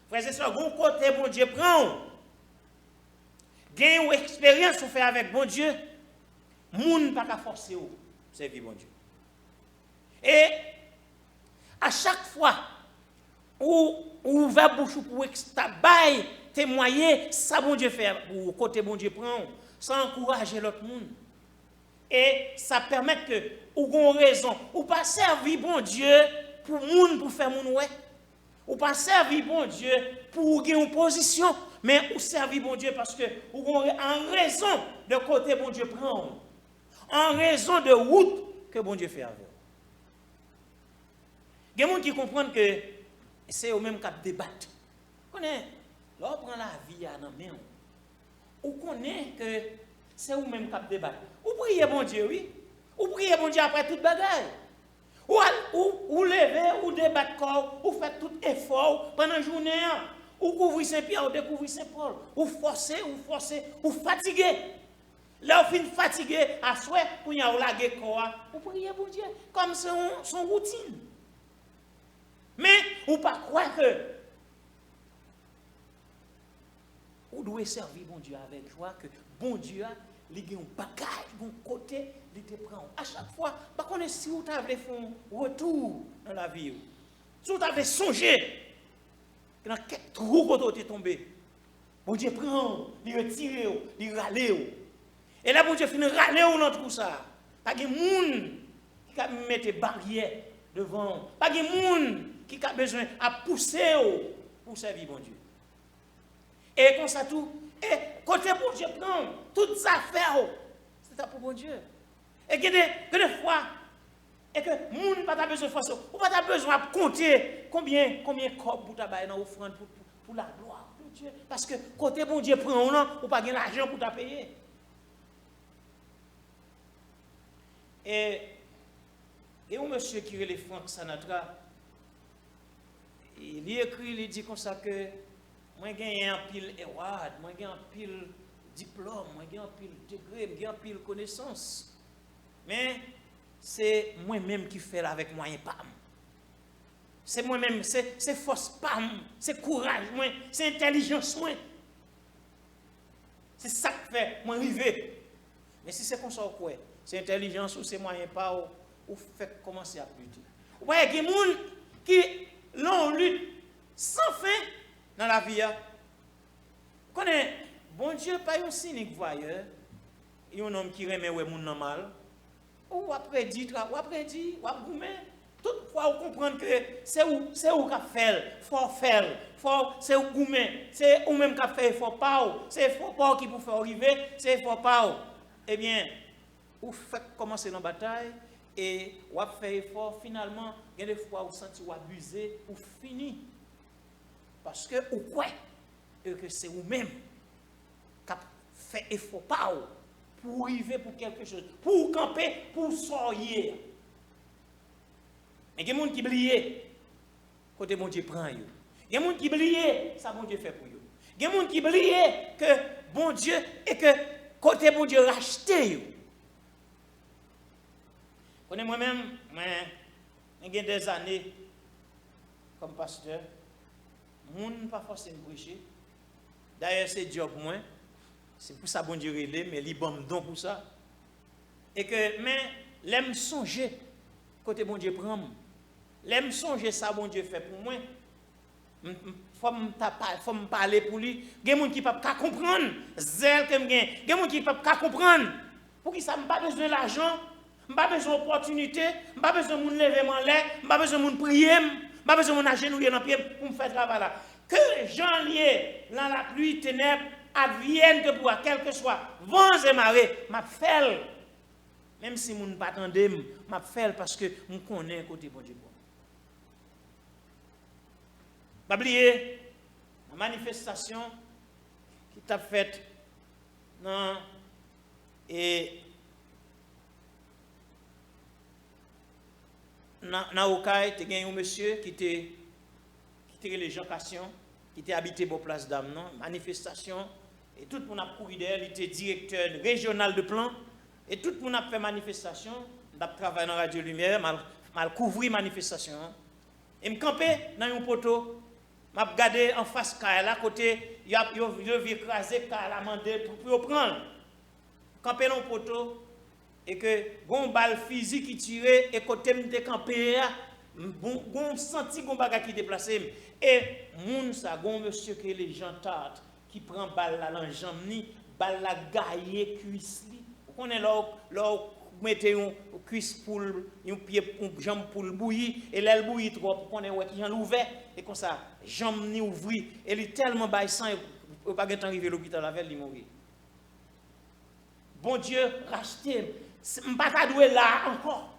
Frères et sœurs, bon côté bon Dieu prend, gagne une expérience pour faire avec bon Dieu, moun pas qu'à forcer ou servir bon Dieu. Et à chaque fois où va bouche pour extabailler, témoigner, ça bon Dieu fait, ou côté bon Dieu prend, ça encourage l'autre monde. Et ça permet que, ou gon raison, ou pas servir bon Dieu pour moun pour faire moun ouais, ou pas servir bon Dieu pour gagner une position, mais ou servir bon Dieu parce que, ou en raison de côté bon Dieu prend, en raison de route que bon Dieu fait avec. Il y a des gens qui comprennent que c'est au même cap débattre. Vous connaissez, là on prend la vie à la main. Vous connaissez que c'est au même cap débattre. Vous priez bon Dieu, oui. Vous priez bon Dieu après toute bagaille. Ou levez, ou débattre corps, ou faites tout effort pendant la journée. Ou couvrez Saint-Pierre, ou découvrez Saint-Paul. Ou forcez, ou fatiguez. Là, vous finissez fatigué, à souhait, pour y avoir la corps. Vous priez bon Dieu, comme son routine. Mais, ou pas croire que vous devez servir bon Dieu avec joie, que bon Dieu a un bagage, bon côté, il te prend. À chaque fois, par contre, si vous avez fait un retour dans la vie, si vous avez songé, dans quel trou que vous êtes tombé, bon Dieu prend, il retire, il râle. Et là, bon Dieu finit râler dans tout ça. Pas de monde qui a mis des barrières devant. Pas de monde qui a besoin de pousser pour servir bon Dieu. Et comme ça tout, et côté bon Dieu prend, toutes ces affaires, c'est ça pour bon Dieu. Et que des fois, et que monde n'a pas besoin de force, ou pas besoin de compter combien de corps pour tabac dans l'offrande pour la gloire de Dieu. Parce que côté bon Dieu prend, ou pas de l'argent pour ta payer. Et un monsieur qui est le Frank Sinatra, il écrit, il dit comme ça que moi j'ai un pile award, moi j'ai un pile diplôme, moi j'ai un pile degré, j'ai un pile connaissance. Mais c'est moi-même qui fais avec moyen pam. C'est moi-même, c'est force pam, c'est courage, c'est intelligence moi. C'est ça que fait moi arriver. Mais si c'est comme ça quoi, c'est intelligence ou c'est moyen pas ou fait commencer à lutter. Vous voyez, il y a des gens qui l'ont lutte sans fin dans la vie. Connaît, bon Dieu, pas un cynique voyeur, il y a un homme qui remet ouais moun normal. Ou après dit, ou après dit, ou après goumé. Toutefois, vous comprenez que c'est où qu'a fait, faut faire, c'est où goumé, c'est où même qu'a fait, faut pas, c'est faut pas qui pour faire arriver, c'est faut pas. Eh bien, vous faites commencer la bataille et vous faites effort, finalement, il y a des fois où vous sentez vous abusez, vous finissez. Parce que vous croyez que c'est vous-même qui fait effort pour arriver pour quelque chose, pour camper, pour sortir. Mais il y a des gens qui oublient côté bon Dieu prend. Il y a des gens qui oublient ça bon Dieu fait pour eux. Il y a des gens qui oublient que bon Dieu et que côté bon Dieu racheté. Moi-même, j'ai des années comme pasteur. Je ne pas forcément prêcher. D'ailleurs, c'est job moi. C'est pour ça que bon Dieu relève, mais il bon don pour ça. Et que, mais, l'aime songer, côté bon Dieu prend. L'aime songer ça, bon Dieu fait pour moi. Faut me parler pour lui. Il y a des gens qui ne peuvent pas comprendre. Zèle que il y a des gens qui ne peuvent pas comprendre. Pour qui ça n'a pas besoin d'argent, je n'ai pas besoin d'opportunité, je n'ai pas besoin de lever mon lait, je n'ai pas besoin de prier, je n'ai pas besoin de agenouiller dans le pied pour me faire travail là. Que gens liés dans la pluie, ténèbres, adviennent que pour quel que soit vents et marées, je fais. Même si je ne pas attendre, je fais parce que je connais côté bon Dieu. Pas oublier la manifestation qui t'a faite dans Okaï, tu as un monsieur qui était les gens qui était habité pour place d'âme, manifestation, et tout le monde a couru d'elle, il était directeur régional de plan, et tout le monde a fait manifestation, on a travaillé dans Radio Lumière, mal couvrir manifestation, et me camper dans un poteau, m'a regardé en face Kyle à côté, il a écrasé Kyle a demandé pour prendre. Camper dans un poteau et que gon balle physique qui tirait et côté me décamper gon senti gon bagarre qui déplacé et moun ça gon monsieur que les gens tard qui prend balle là dans jambe ni balle la gaillé cuisse li on est là mettez un cuisse pour un pied une jambe pour le bouillir et l'aile bouillir trop pour qu'on ait ouais qui j'en ouvert et comme ça jambe ni ouvri et il tellement bail sang et pas gain arriver l'hôpital avec lui mourir. Bon Dieu racheté je ne pas doué là encore.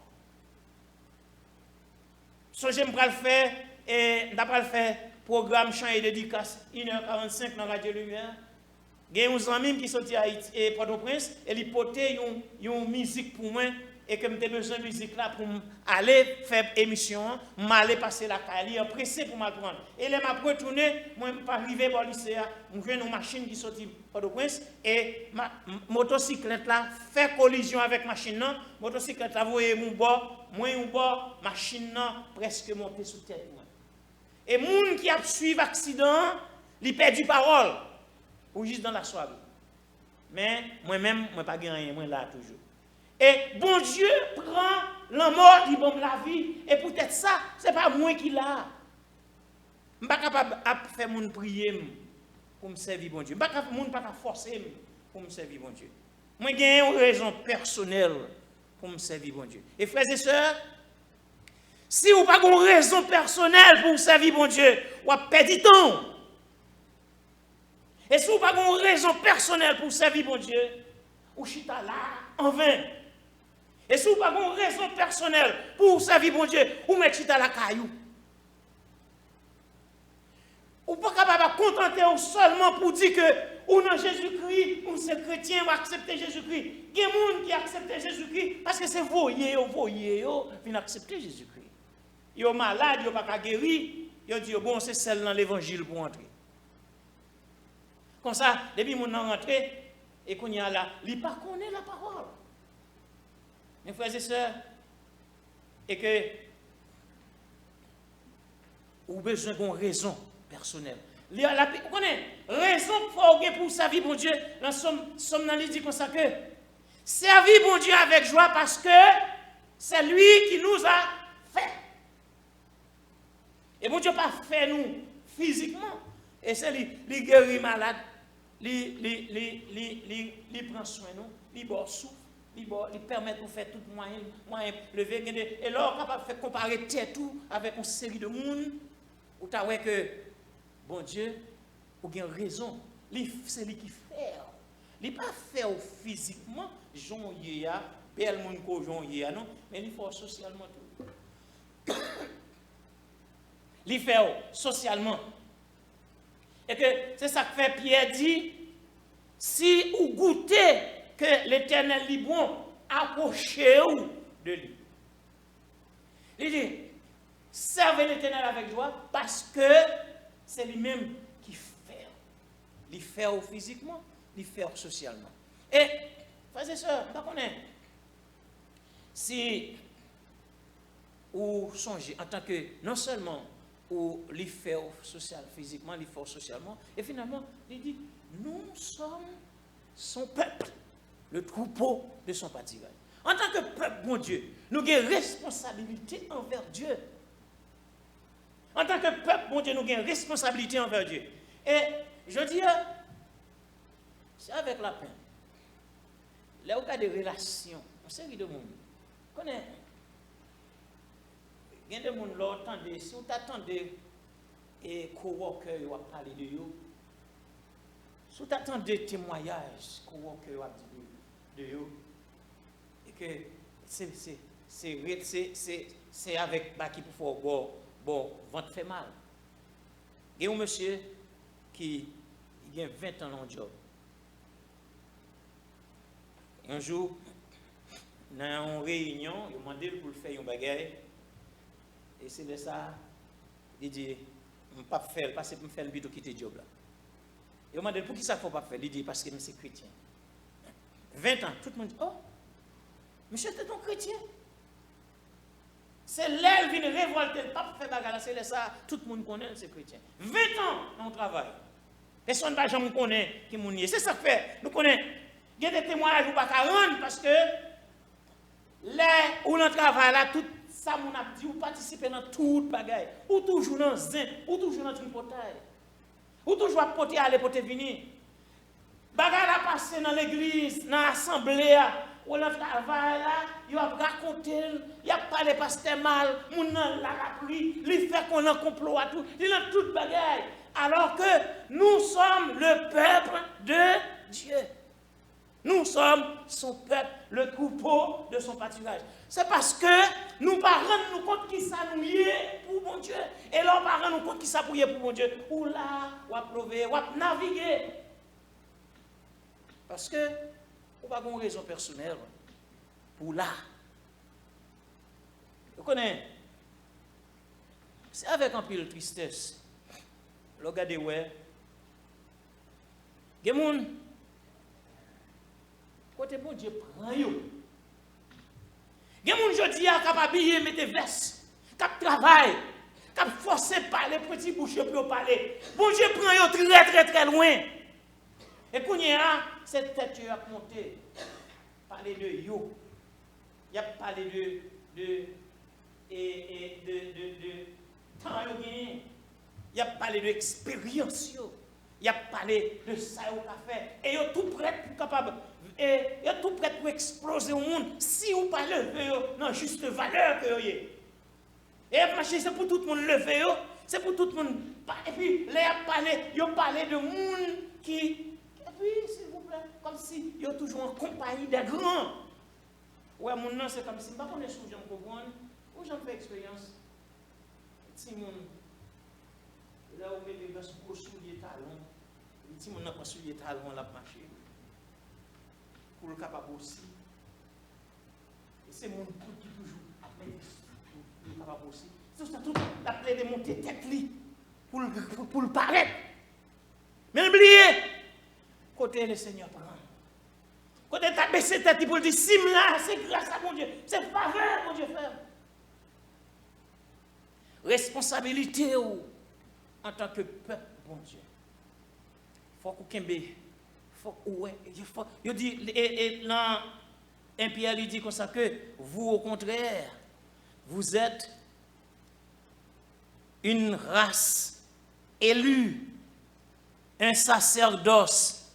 So je me le faire et d'après le faire programme chant et dédicace 1h45 dans Radio Lumière. Il y a des amis qui sont à Haïti et Port-au-Prince et ils portaient une musique pour moi et que j'ai besoin de musique là pour aller faire émission, m'aller passer la carrière pressé pour m'apprendre. Et là m'a retourné, moi je pas arrivé au lycée, je j'ai une machine qui sortit Port-au-Prince et ma motocyclette là fait collision avec machine là, motocyclette là voyez mon bord, moi un bord, machine là presque montée sous terre. Et moun qui a suivi l'accident, il perdu parole ou juste dans la soirée. Mais moi-même, moi pas rien, moi là toujours. Et bon Dieu prend la mort, il bombe la vie. Et peut-être ça, ce n'est pas moi qui l'a. Je ne suis pas capable de faire mon prier pour me servir bon Dieu. Je ne suis pas capable de forcer pour me servir bon Dieu. Moi, j'ai une raison personnelle pour me servir bon Dieu. Et frères et sœurs, si vous n'avez pas une raison personnelle pour me servir bon Dieu, vous avez perdu du temps. Et si vous n'avez pas une raison personnelle pour servir bon Dieu, vous êtes là en vain. Et si vous n'avez pas une raison personnelle pour servir bon Dieu, vous mettez à la caillou. Vous n'êtes pas capable de contenter seulement pour dire que ou dans Jésus-Christ, ou c'est chrétien, ou accepter Jésus-Christ. Il y a des gens qui acceptent Jésus-Christ parce que c'est voyez, viennent accepter Jésus-Christ. Ils sont malades, ils ne sont pas guéris. Ils disent bon, c'est celle dans l'évangile pour entrer. Comme ça, depuis mon rentré, et qu'on y a là, il ne connaît pas la parole. Mes frères et sœurs, et que vous avez besoin d'une raison personnelle. Vous connaissez, raison pour servir bon Dieu, dans Somme dans dit comme ça que servir bon Dieu avec joie parce que c'est lui qui nous a fait. Et bon Dieu n'a pas fait nous physiquement, et c'est lui guérit malade, lui prend soin de nous, lui boit souffle. Il permet de faire tout moyen lever. Et là, on est capable de faire comparer tout avec une série de monde. Où tu as que, bon Dieu, ou a raison. C'est lui qui fait. Il n'a pas fait physiquement, Jean Yéa, bel monde ko Jean Yéa, non, mais il fait socialement tout. Il fait socialement. Et que c'est ça que fait Pierre dit, si vous goûtez que l'Éternel est bon, approchez-vous de lui. Il dit, servez l'Éternel avec joie parce que c'est lui-même qui fait. Il fait physiquement, il fait socialement. Et, frères et sœurs, si vous songez en tant que, non seulement ou il fait social, physiquement, il fait socialement, et finalement, il dit, nous sommes son peuple. Le troupeau de son pâturage. En tant que peuple, bon Dieu, nous avons une responsabilité envers Dieu. En tant que peuple, bon Dieu, nous avons une responsabilité envers Dieu. Et je dis, c'est avec la peine. Là où il y a des relations, on sait de monde. Connaît. Il y a des gens qui attendent, si vous attendez et coworker va parler de vous, si vous attendez témoignages, coworker va dire de vous, et que c'est avec qui pour faire bon, ventre fait mal. Il y a un monsieur qui a 20 ans dans le job. Un jour, dans une réunion, il m'a demandé pour faire un bagage. Et c'est de ça, il dit, je ne peux pas faire, parce que je me fais le but de quitter le job là. Et il m'a demandé, pour qui ça ne faut pas faire? Il dit, parce que je suis chrétien. 20 ans, tout le monde dit, oh, monsieur, tu es un chrétien. C'est l'aile qui vient révolter, le pape fait bagage, c'est ça, tout le monde connaît, c'est chrétien. 20 ans, on travaille. Personne ne va jamais connaître qui est nié. C'est ça que fait. Nous connaissons. Il y a des témoignages ou pas qu'à rendre parce que là où l'on travaille là, tout ça, mon a dit, ou participer dans tout bagaille, ou toujours dans zin, ou toujours dans une portail, ou toujours à porter aller porter venir. Bagaille la passé dans l'église, dans l'assemblée, où l'on travaille là, il a raconté, il a parlé pasteur mal, mon nan la pluie, il fait qu'on a complot à tout, il a tout bagaille. Alors que nous sommes le peuple de Dieu. Nous sommes son peuple, le troupeau de son pâturage. C'est parce que nous ne rendons nous compte qui ça nous y est pour mon Dieu. Et là, on ne rend nous compte qui ça pour y est pour mon Dieu. Ou là, ou à plover, ou à naviguer. Parce que, on n'a pas de raison personnelle pour là. Vous connaissez? C'est avec un peu de tristesse. Regardez, ouais. Il y a des gens, côté bon Dieu prend yo. Il y a des gens qui disent capable de mettre des vestes, qui travaillent, qui forcent à parler, petit bouche pour parler. Bon Dieu prend yo très très très loin. Et quand il y a cette tête qui a monté, parler de yo, il a parlé de temps yo gagné. Il a parlé de l'expérience, il a parlé de ça au café, et il est tout prêt pour capable, et il est tout prêt pour exploser au monde si vous pas lever non juste valeur que vous avez. Et c'est pour tout le monde lever, c'est pour tout le monde. Et puis là il a parlé de monde qui, et puis s'il vous plaît, comme si il est toujours en compagnie des grands. Ouais, mon nom c'est comme si je ne sais pas si je me comprends, ou j'en fais expérience. Si mon là où on met des gros souliers talons, les petits n'a pas souliers talons, on l'a marché. Pour le capable aussi. Et c'est mon coup qui toujours appelle le capable aussi. C'est tout l'appelé de monter tête pour le paraître. Mais n'oubliez, côté le Seigneur prend. Côté tu as baissé tête pour dire, si là, c'est grâce à mon Dieu. C'est pas vrai, mon Dieu frère. Responsabilité ou en tant que peuple, bon Dieu. Il faut qu'on il dit, et dans 1 Pierre, il dit comme ça que vous, au contraire, vous êtes une race élue, un sacerdoce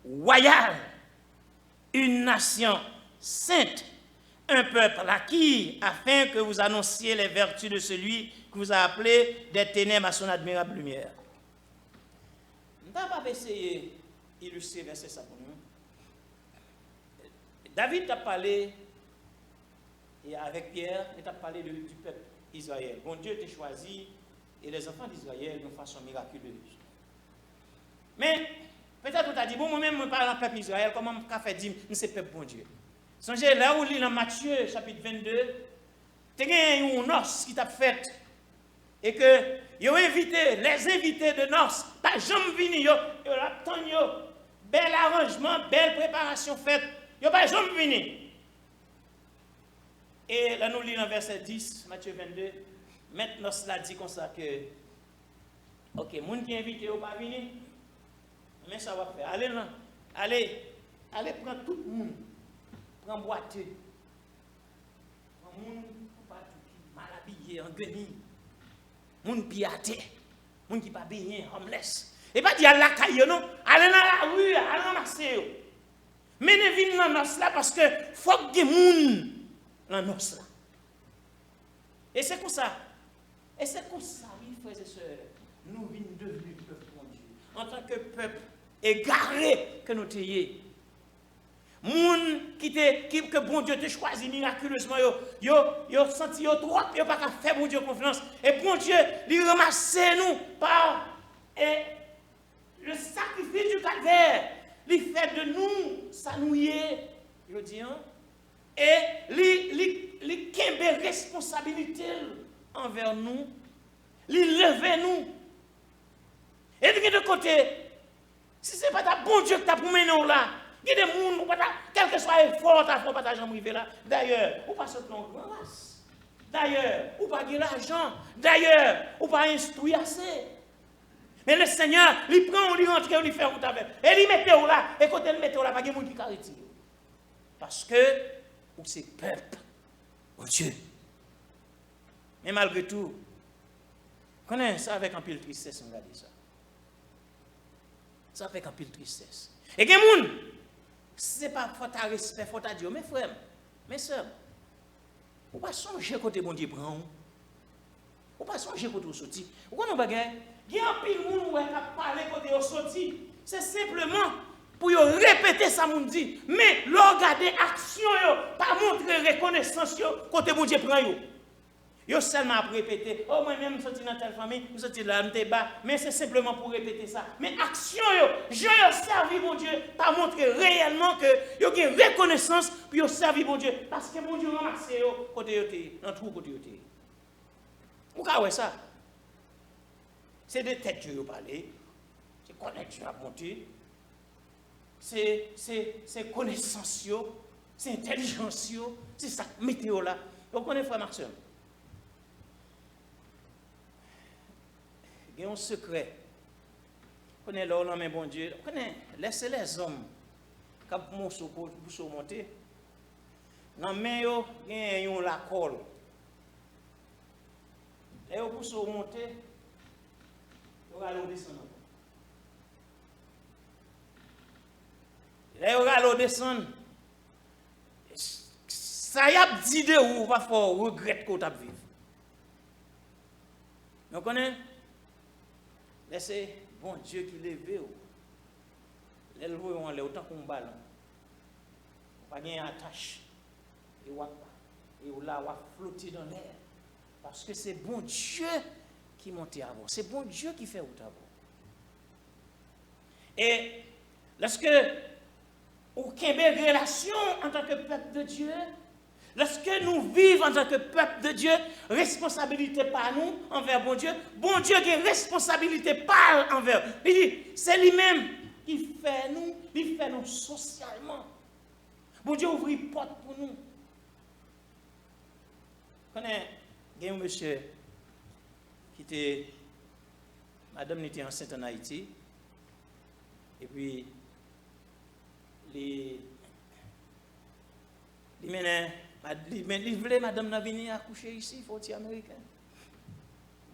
royal, une nation sainte, un peuple acquis, afin que vous annonciez les vertus de celui que vous a appelé des ténèbres à son admirable lumière. Je ne vais pas essayer d'illustrer verset ça pour nous. David a parlé, et avec Pierre, il a parlé du peuple Israël. Bon Dieu t'a choisi, et les enfants d'Israël de façon miraculeuse. Mais, peut-être tu as dit, bon, moi-même, je parle du peuple Israël, comment je fais dire, mais c'est peuple bon Dieu. Songez là où il lit dans Matthieu, chapitre 22, tu as une noce qui t'a fait. Et que, ils ont invité, les invités de noces, pas jamais venus, ils attendent, bel arrangement, belle préparation faite, ils n'ont pas jamais venus. Et là, nous lisons verset 10, Matthieu 22, maintenant, cela dit comme ça que, ok, les gens qui sont invités, ils n'ont pas venus, mais ça va faire. Allez, là, allez, prendre tout le monde, prendre boiteux, prendre le monde, pas tout, mal habillé, en guenille. moun piaté, moun qui pas bien, homeless. Et pas dire la caille non, aller dans la rue, aller ramasser yo. Mais ne vinn dans nos là parce que faut que moun dans nos là. Et c'est comme ça. Et c'est comme ça, oui, frères et sœurs, nous vîmes devenus peuple bon Dieu. En tant que peuple égaré que nous t'ayons. Moun que bon Dieu te choisi miraculeusement, yo senti yo trop, yo pas qu'à faire bon Dieu confiance. Et bon Dieu, lui ramasse nous par le sacrifice du calvaire. Il fait de nous, ça nous y est, je dis, hein? Et il kembe responsabilité envers nous, il leve nous. Et de côté, si ce n'est pas ta bon Dieu que tu as pour mener là, il y a des gens, quel que soit l'effort, tu n'as pas jamais arrivé là. D'ailleurs, ou pas ce plan grand race. D'ailleurs, ou pas de l'argent. D'ailleurs, ou pas instruire assez. Mais le Seigneur, il prend, il rentre, il fait route avec. Et il met là, et quand il met là, pas de gens qui carrétient. Parce que, ou c'est peuple, oh Dieu. Mais malgré tout, connais ça avec un peu de tristesse, on va dire ça. Ça avec un peu de tristesse. Et que les gens, ce n'est pas faute à respect, faute à Dieu, mes frères, mes soeurs, vous ne pas songer côté bon Dieu prend. Vous ne pas songer côté au sorti. Vous comprenez? Il y a un pile de gens qui parlent côté au sorti. C'est simplement pour répéter ça, mon dit. Mais regarder action, pas montrer reconnaissance côté bon Dieu prend. Yo seulement répéter, oh moi-même je suis dans telle famille, je suis là, je suis bas, mais c'est simplement pour répéter ça. Mais action, je servi mon Dieu, pas montrer réellement que yo avez reconnaissance, puis yo servi mon Dieu, parce que mon Dieu ramasse yo côté yoté, dans tout côté yoté. Vous voyez ça? C'est de tête Dieu parler, c'est connaître Dieu à monter, c'est connaissance, c'est intelligence, c'est ça, météo là. Vous connaissez frère Marcel? Il y a un secret. Vous connaissez là, mais bon Dieu. Vous connaissez, laissez les hommes qui ont monté. Dans le main, il y a la colle. Et vous pouvez monter, vous allez descendre. Là, vous allez descendre. Ça y a dit de où va faire regret qu'on a vécu. Vous connaissez? Laissez bon Dieu qui lève. L'élève on l'a autant qu'on ballon. Pas gain attache. Et là va flotter dans l'air parce que c'est bon Dieu qui monte avant. C'est bon Dieu qui fait route avant. Et lorsque aucun relation en tant que peuple de Dieu, lorsque nous vivons en tant que peuple de Dieu, responsabilité par nous envers bon Dieu qui a responsabilité par envers. Il dit, c'est lui-même qui fait nous, il fait nous socialement. Bon Dieu ouvre une porte pour nous. Il y a un monsieur qui était, madame était enceinte en Haïti, et puis il voulait madame n'a venir accoucher ici, il faut être américain.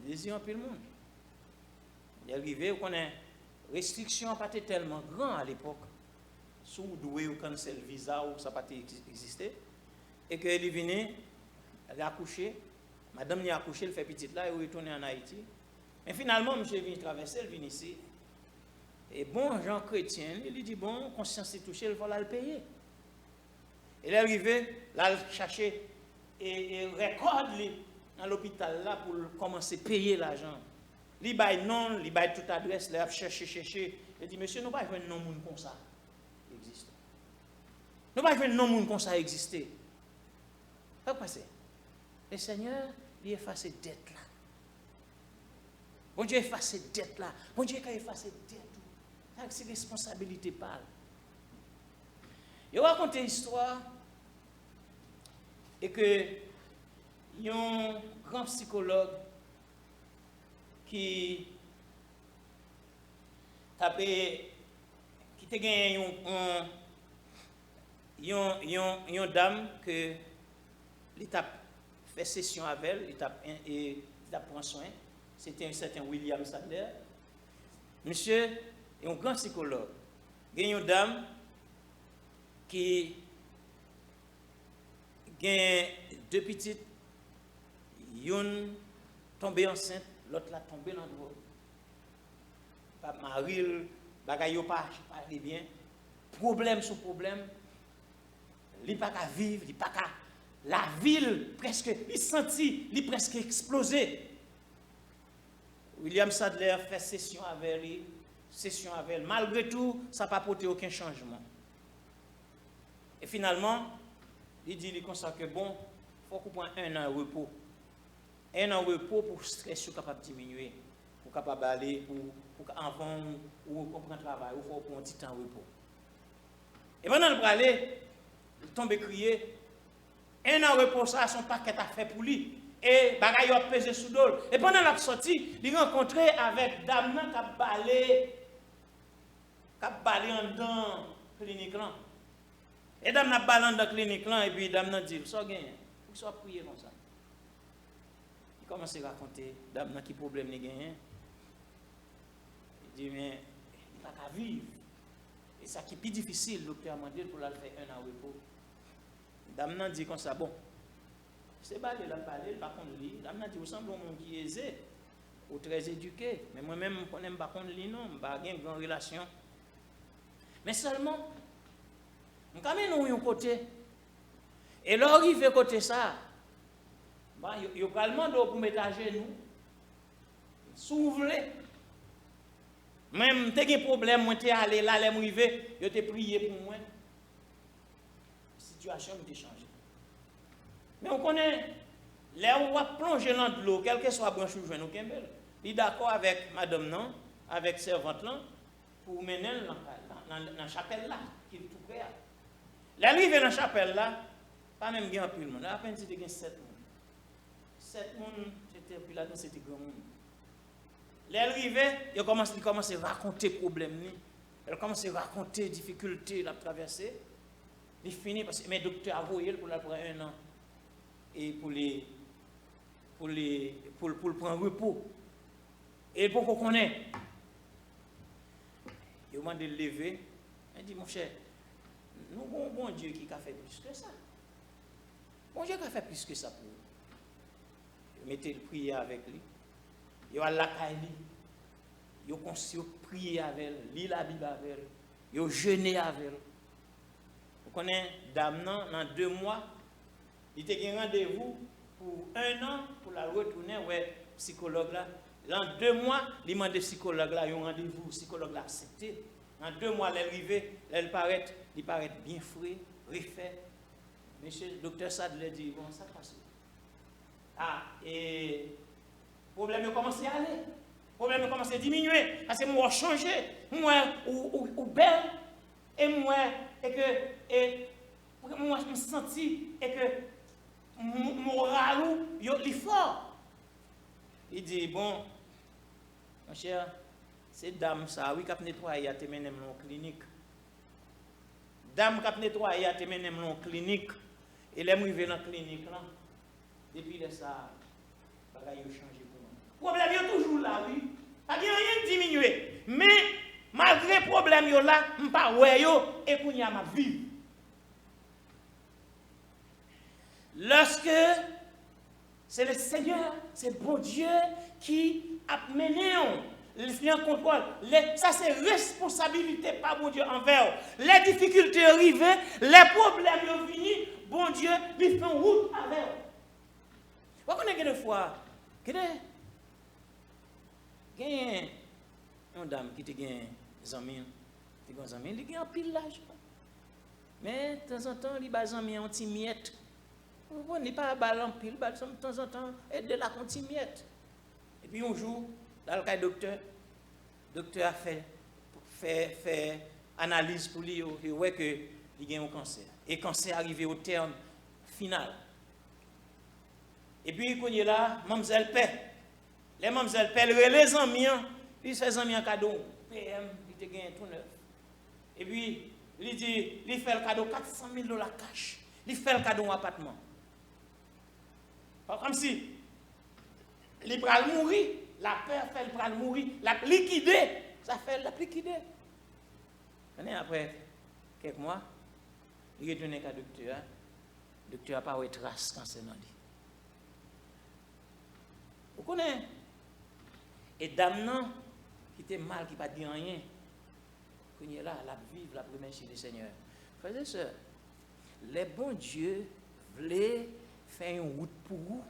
Il disait un peu le monde. Il est arrivé, on connaît, restriction pas tellement grand à l'époque. Si vous douez ou cancel visa ou ça pas existé, et que il venait, elle a accouché, madame n'y a accouché, elle fait petite là et retourne en Haïti. Mais finalement, monsieur vient traverser, il vient ici. Et bon, Jean chrétien, il lui dit bon, conscience est touchée, il faut la le payer. Il est arrivé, là, il cherchait et record dans l'hôpital là pour commencer à payer l'argent. Il baille non, il baille toute adresse, il a cherché. Il dit monsieur, nous ne pouvons pas faire un nom comme ça exister. Nous ne pouvons pas faire un nom comme ça exister. Qu'est-ce qui passe? Le Seigneur, il efface cette dette là. Bon Dieu efface cette dette là. Bon Dieu, quand il efface cette dette, c'est responsabilité parle. Je vais raconter une histoire et que il y a un grand psychologue qui a gagné une dame que il a fait session avec elle, il a pris soin c'était un certain William Sadler. Monsieur est un grand psychologue. Il y a une dame qui a deux petites, une tombée enceinte, l'autre l'a tombée dans le dos. Pas maril, bagaille pas aller bien. Problème sur problème. Il pas qu'à vivre, il pas qu'à la ville presque, il sentit, il presque explosé. William Sadler fait session avec lui, malgré tout, ça n'a pas apporté aucun changement. Et finalement, il dit comme ça que bon, il faut qu'on prenne un an de repos. Un an de repos pour le stress soit capable de diminuer, pour capable aller, pour avant ou comprendre le travail, il faut prendre un petit temps de repos. Et pendant le aller, il tombe crier. Un an de repos, ça, son paquet à faire pour lui. Et bagay a pesé sous l'eau. Et pendant la sortie, il rencontré avec dame qui a balé en dedans clinique là. Et dame n'a balé en dedans clinique là et puis dame n'a dit ça gagne. Pour ça prier comme ça. Il commence à raconter dame n'a qui problème ni gagne. Il dit mais il pas qu'à vivre. Et ça qui est plus difficile, le docteur m'a dit pour la faire un an de repos. Dame n'a dit comme ça bon. C'est pas de la parler, par contre, lui, la m'a dit, vous semblez un monde qui est aisé, ou très éduqué, mais moi-même, je ne connais pas lui, non, je n'ai pas une grande relation. Mais seulement, je suis un côté, et là, arrive côté ça, il y a vraiment pour mettre à genoux, s'ouvrir. Même, si tu as un problème, je suis allé là, je t'ai prié pour moi. La situation a changé. Mais on connaît, là où on va plonger dans de l'eau, quel que soit branche ou jeune, il est d'accord avec madame, non, avec servante, non, pour mener dans la chapelle là, qui est tout près. L'arrivée dans la chapelle là, pas même bien plus le monde, à peine c'était 7 personnes. 7 personnes, c'était puis là-dedans, c'était grand monde. L'arrivée, il commence à raconter les problèmes, il commence à raconter les difficultés qu'il a traversées. Il finit parce que mes docteurs ont voyé pour la prendre un an. Et pour le prendre repos. Et pour qu'on connaisse, il m'a demandé de lever. Il dit, mon cher, nous avons un bon Dieu qui a fait plus que ça. Bon Dieu qui a fait plus que ça pour vous. Il mettait le prier avec lui. Il a la caille. Il a prié avec elle. Il a la Bible avec elle. Il a jeûné avec elle. Vous connaissez, dame, dans 2 mois, il était un rendez-vous pour 1 an pour la retourner ouais psychologue là. Dans 2 mois, il m'a demandé psychologue là, un rendez-vous, psychologue là accepté. Dans 2 mois, elle est arrivée, il paraît bien frais, refait. Monsieur le docteur Sadler dit bon, ça passe. Ah, et le problème a commencé à aller. Le problème a commencé à diminuer. Parce que moi, j'ai changé. Moi, ou belle. Et moi, moi, je me senti et que moral il est fort. Il dit bon, mon cher, c'est dame ça, oui, qui a nettoyé à te mener dans la clinique. Dame qui a nettoyé à te mener dans la clinique. Et les arrivés dans la clinique là, depuis ça, les choses ont changé pour moi. Le problème est toujours là, oui. Il n'y a rien diminué. Mais malgré le problème là, je ne sais pas où et qu'on y a ma vie. Lorsque c'est le Seigneur, c'est le bon Dieu qui a mené le contrôle. Ça, c'est responsabilité par bon Dieu envers. Les difficultés arrivent, les problèmes viennent, bon Dieu, il fait route avec. Vous connaissez des fois, il y a une dame qui a des amis, il a un pile l'âge. Mais de temps en temps, il a des amis en petit miette. On n'est pas à ballon pile, de temps en temps, aider la continuette. Et puis un jour, dans le cas du docteur a fait analyse pour lui, il voit qu'il y a un cancer. Et le cancer arrivé au terme final. Et puis, quand il est là, Mamzelle Paix. Les Mamzelle Paix, les amis, ils font des amis en cadeau. PM, il te gagne tout neuf. Et puis, il dit, il fait le cadeau $400,000 cash. Il fait le cadeau en appartement. Comme si il va mourir, la peur fait le pral mourir, la liquider, ça fait la liquider. Après quelques mois, il retourne à docteur, le docteur n'a pas eu trace cancer dans lui. Vous connaissez? Et dame non, qui était mal, qui n'a pas dit rien, quand il est là, la vivre, la première chez le Seigneur. Frères et sœurs, les bons dieux voulaient faire une route pour vous.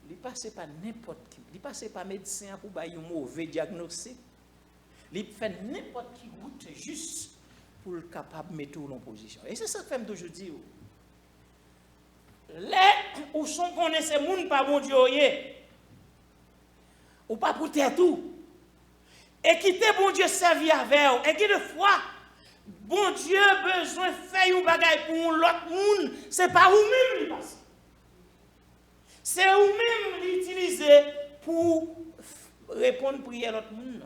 Il ne passe pas n'importe qui. Il ne passe pas médecin pour faire un mauvais diagnostic. Il fait n'importe qui route juste pour être capable de mettre en position. Et c'est ça que je toujours dire. Les où sont connaissent ces gens pas bon Dieu, ou pas pour terre tout. Et quitter bon Dieu servir avec eux. Et qui de fois, bon Dieu besoin de faire un bagage pour l'autre monde, c'est pas vous-même qui passe. C'est vous-même l'utiliser pour répondre à la prière de l'autre monde.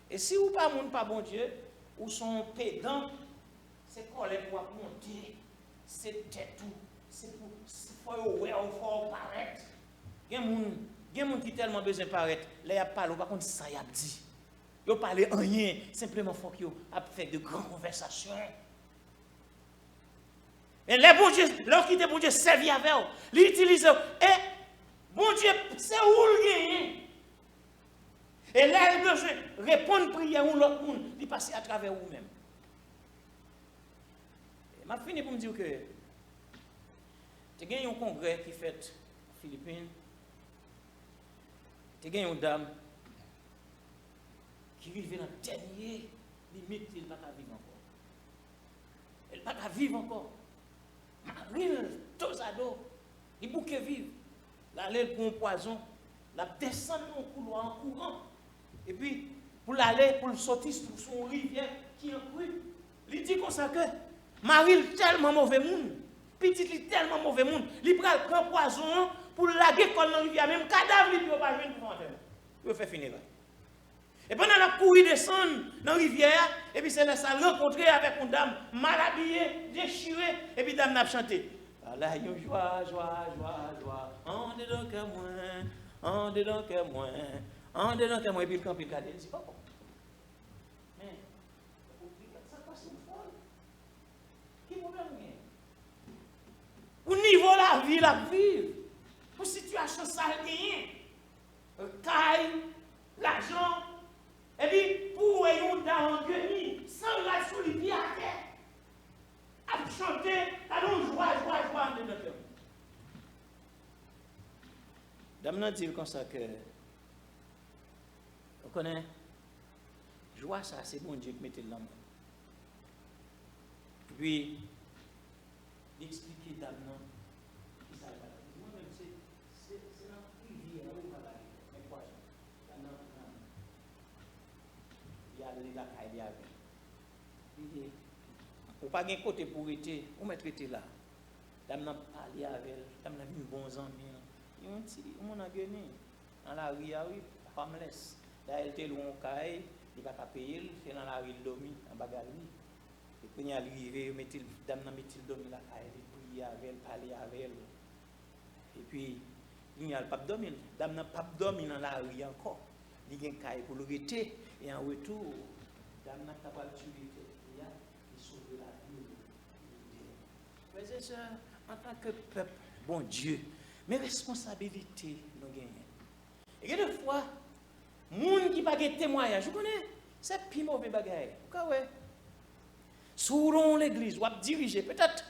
Et si vous pas monde pas bon Dieu, ou sont pédants, c'est colère pour monter, c'est tête tout, c'est pour faut paraître. Il y a des gens qui tellement besoin de paraître, là il parle par contre ça y a dit. Ils parlent rien, simplement faut qu'ils fait de grandes conversations. Et les bon Dieu, lorsqu'il est bon Dieu servi avec eux, l'utilise et bon Dieu, c'est où le gagner. Et là, il besoin de répondre à la prière ou l'autre monde, il passe à travers vous-même. Je vais finir pour me dire que il y a un congrès qui fait aux Philippines. Il y a une dame qui arrive dans le dernier limite, elle ne va pas vivre encore. Elle ne va pas vivre encore. Marine, tosado, il bouquet vivre. Là, elle pour un poison, la descend dans le couloir en courant. Et puis, pour l'aller, pour le sortir sur son rivière qui est en cru, il dit comme ça que Marie tellement mauvais monde, petit tellement mauvais monde, il prend poison pour laguer dans la rivière, même cadavre, il ne peut pas venir pour faire. Il peut faire finir. Et pendant la courir descendre dans la rivière, et puis c'est là ça rencontrer avec une dame mal habillée, déchirée, et puis dame n'a chanté. Là, il y a joie, joie, joie, joie. En dedans que moi, en dedans que moi. En dedans que moi, et puis le camp, il regarde, il dit, oh, mais, ça passe une folle. Qui problème est? Au niveau de la vie, la vie, pour situation sale, caille, l'argent, et puis pour un dame en guenille, sans la sous les pieds à terre, à chanter, à nous joie, joie, joie, en dedans que moi. Dame n'a dit comme ça que, vous connaissez, joie ça, c'est bon Dieu qui mette l'amour. Puis, d'expliquer dame non, qui ça va. Moi-même, c'est dans la rivière où on va aller, mais quoi ça? Non. Il y a les lacs, il y a il dit, on pas de côté pour être, on met traité là. Dame n'a parlé avec elle, dame n'a vu bons amis. Il dit, on a gagné. Dans la rue, oui, homeless. Là, elle était loin au caille, il ne va pas payer, c'est dans la rue de Domi, en bagarre. Et puis, il est arrivé, dame n'a mis le Domi là, il priait avec elle, parlait avec elle. Et puis, il n'y a pas de dormir. Dame n'a pas dormi dans la rue encore. Il y a un caille pour le rester. Et en retour, dame n'a pas de tuer. Il sauve la vie. Frères et sœurs, en tant que peuple, bon Dieu, mes responsabilités nous gagnent. Et des fois, les gens qui n'ont pas de témoignage, vous connaissez, c'est plus mauvais bagaille. Pourquoi ouais? Souvent l'église, ou diriger, peut-être,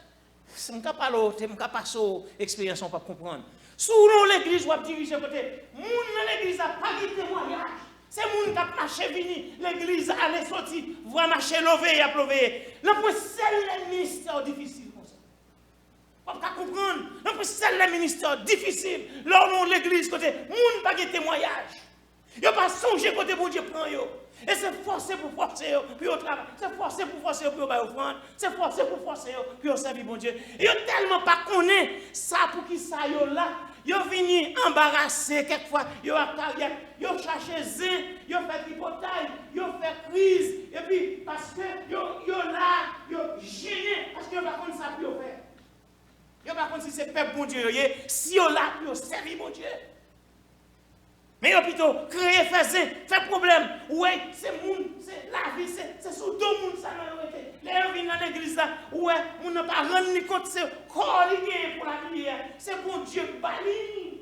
je ne sais pas l'autre, je ne sais pas l'expérience, on ne peut pas comprendre. Souvent l'église, ou diriger, côté, les gens dans l'église n'ont pas de témoignage. C'est les gens qui ont marché vini, l'église allait sortir, voir marcher, lever et applaudir. C'est le ministère difficile. On ne peut pas comprendre. C'est le ministère difficile. Là, l'église, côté, les gens n'ont pas de témoignage. Ils n'ont pas songé côté bon Dieu prend yo. Et c'est forcé pour forcer yo, puis au travail. C'est forcé pour forcer yo, puis au bail offrande. C'est forcé pour forcer yo, puis au servir bon Dieu. Et ils tellement pas connaît ça pour qui ça yo là. Ils vini embarrassé quelquefois. Ils cherché zin, ils fait hypothèque, ils fait crise. Et puis parce que ils là, ils gêné parce qu'ils pas connaît ça pour faire. Ils pas connaît si c'est peuple bon Dieu, si ils là pour servir bon Dieu. Mais plutôt créer, faire problème. Ouais, c'est monde, c'est la vie, c'est sous deux monde ça dans été. Les gens viennent dans l'église là, ouais, on n'a pas rendu compte c'est corps pour la prière. C'est bon Dieu qui bali.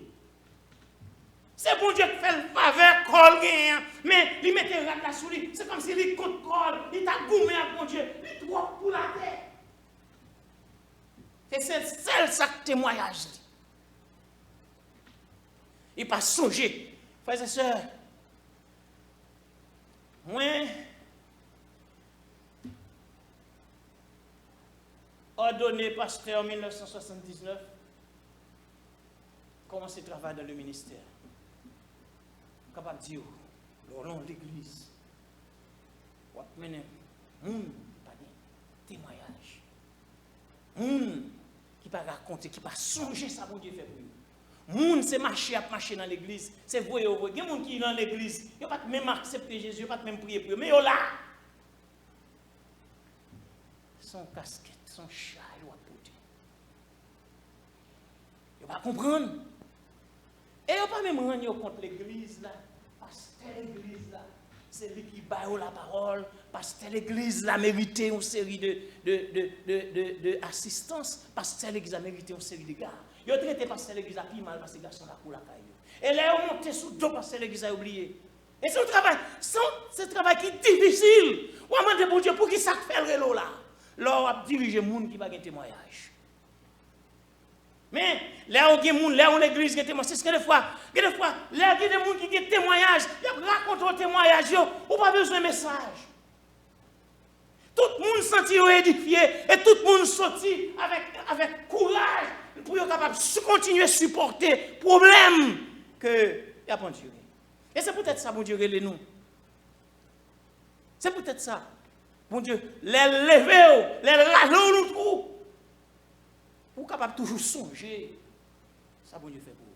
C'est bon Dieu qui fait le faveur corps gain, mais il met rat là sous lui. C'est comme si il compte corps, il t'a goumé à bon Dieu, il trop pour la terre. Et c'est seul ça témoignage. Il pas songer. Frères et sœurs, moi, ordonné pasteur en 1979, commencé à travailler dans le ministère. Capable de dire, l'on l'église, maintenant, moun pas de témoignage, moun qui pas raconter, qui pas songer ça bon Dieu fait pour nous. Moun c'est marcher à marcher dans l'église, c'est voyer au voyer. Il y a des gens qui sont dans l'église, ils n'ont pas même accepté Jésus, ils n'ont pas même prier pour eux, mais ils sont là. Son casquette, son chat, ils ont apporté. Ils ne vont pas comprendre. Et ils n'ont pas même rendu compte l'église là, parce que l'église là, c'est lui qui baille la parole, parce que l'église là mérité une série de assistance, parce que l'église a mérité une série de gars. Ils ont traité parce que l'église a pris mal parce que les garçons la cour la caille. Et là, ils ont monté sous dos parce que l'église a oublié. Et c'est un travail qui est difficile. On a demandé pour Dieu pour qui ça fait le vélo là. Là, on a dirigé les gens qui n'ont pas de témoignage. Mais là, on a des gens, là, on a l'église qui a témoignage. C'est ce que des fois, là, il y a des gens qui ont témoignage. Ils racontent un témoignage, ils n'ont pas besoin de message. Tout le monde senti édifié et tout le monde sorti avec courage. Pour être capable de continuer à supporter les problèmes que y a pas Dieu. Et c'est peut-être ça, bon Dieu, les nous. C'est peut-être ça. Bon Dieu, les lever, les rager nous tout. Pour capable toujours songer. Ça, bon Dieu fait pour vous.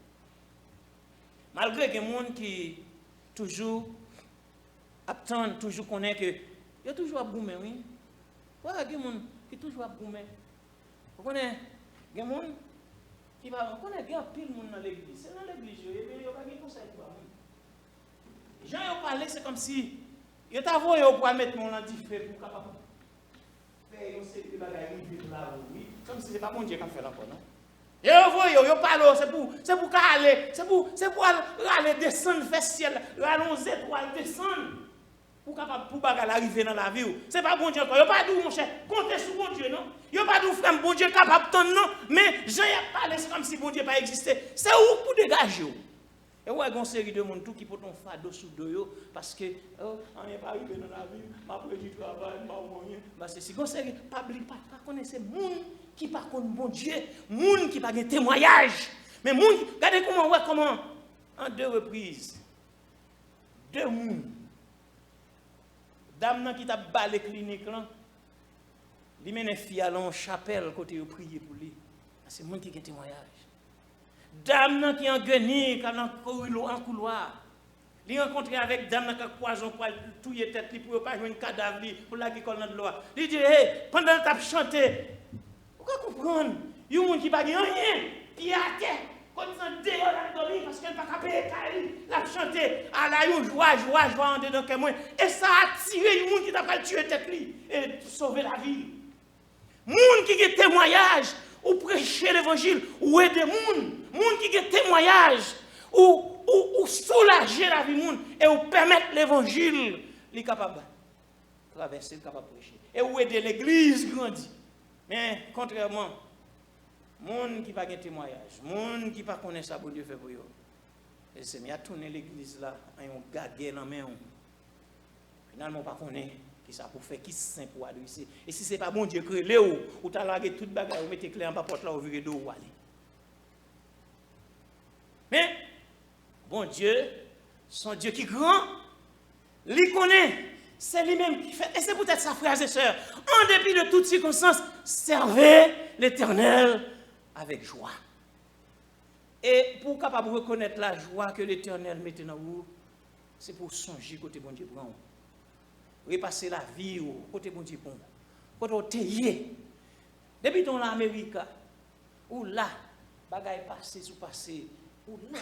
Malgré que les gens qui toujours attendent, toujours connaissent que il y a toujours à boumer, oui. Voilà, il y a des gens qui toujours à boumer. Vous connaissez, il y a des gens qui va connaître bien pile monde dans l'église. C'est dans l'église, il n'y a pas de conseil pour moi. Les gens ont parlé, c'est comme si ils ont envoyé pour mettre mon antifait pour capable faire une série de bagages là, oui. Comme si ce n'est pas mon Dieu qui a fait encore, non? Ils ont envoyé, ils ont parlé, c'est pour aller, c'est pour aller descendre vers le ciel, aller aux étoiles, descendre. Pour capable pour bagarre arriver dans la vie. C'est pas bon Dieu encore. Il pas dit mon cher, comptez sur bon Dieu non. Il pas dit frère bon Dieu capable de non, mais Jean a parlé c'est comme si bon Dieu pas existé. C'est où pour dégager. Et ouais, une série de monde tout qui peut ton fardeau sous dos parce que on n'est pas arrivé dans la vie, m'a pris du travail, m'a moyen. Bah c'est si une série pas connaître monde qui pas connaît bon Dieu, monde qui pas de témoignage. Mais monde regardez comment en deux reprises deux monde dame qui t'a balé clinique là, il mène fille à la chapelle côté de prier pour lui. C'est moi qui ai témoignage. Dame qui en guenille, qui en couloir. Il rencontré avec dame qui a poison pour touiller tête pour pas jouer un cadavre pour la qui colle dans l'eau. Il dit hey, pendant que tu as chanté, pourquoi comprendre? Il y a un monde qui pas rien, qui a terre. Quand ils sont dehors dans le parce qu'elle n'a pas payer la chanter, elle a eu joie en dedans que moi. Et ça a attiré les gens qui t'a tué tête et sauver la vie. Les gens qui ont témoignage, ou prêcher l'évangile, ou aider les gens. Les gens qui ont témoignage, ou soulager la vie des gens, et ou permettre l'évangile, les capable de traverser, les capable de prêcher. Et ou aider l'église grandir. Mais contrairement, monde qui pas de témoignage, monde qui pas connaît ça, bon Dieu fait pour eux. Et c'est mis à tourner l'église là, on gagué dans main. Finalement pas connaît qui ça pour faire qui saint pour adresser. Et si c'est pas bon Dieu créé ou t'as largué toute bagarre, ou mettez clé en porte là, ou virez d'eau ou aller. Mais bon Dieu, son Dieu qui est grand, il connaît. C'est lui-même qui fait. Et c'est peut-être ça, frères et sœurs. En dépit de toutes circonstances, servez l'Éternel avec joie. Et pour capable de reconnaître la joie que l'Éternel mettait dans vous, c'est pour songer côté bon Dieu bon. Repasser la vie côté bon Dieu bon. Côté au théier. Depuis ton l'Amérique, ou là, bagaille passé sous passé, ou là.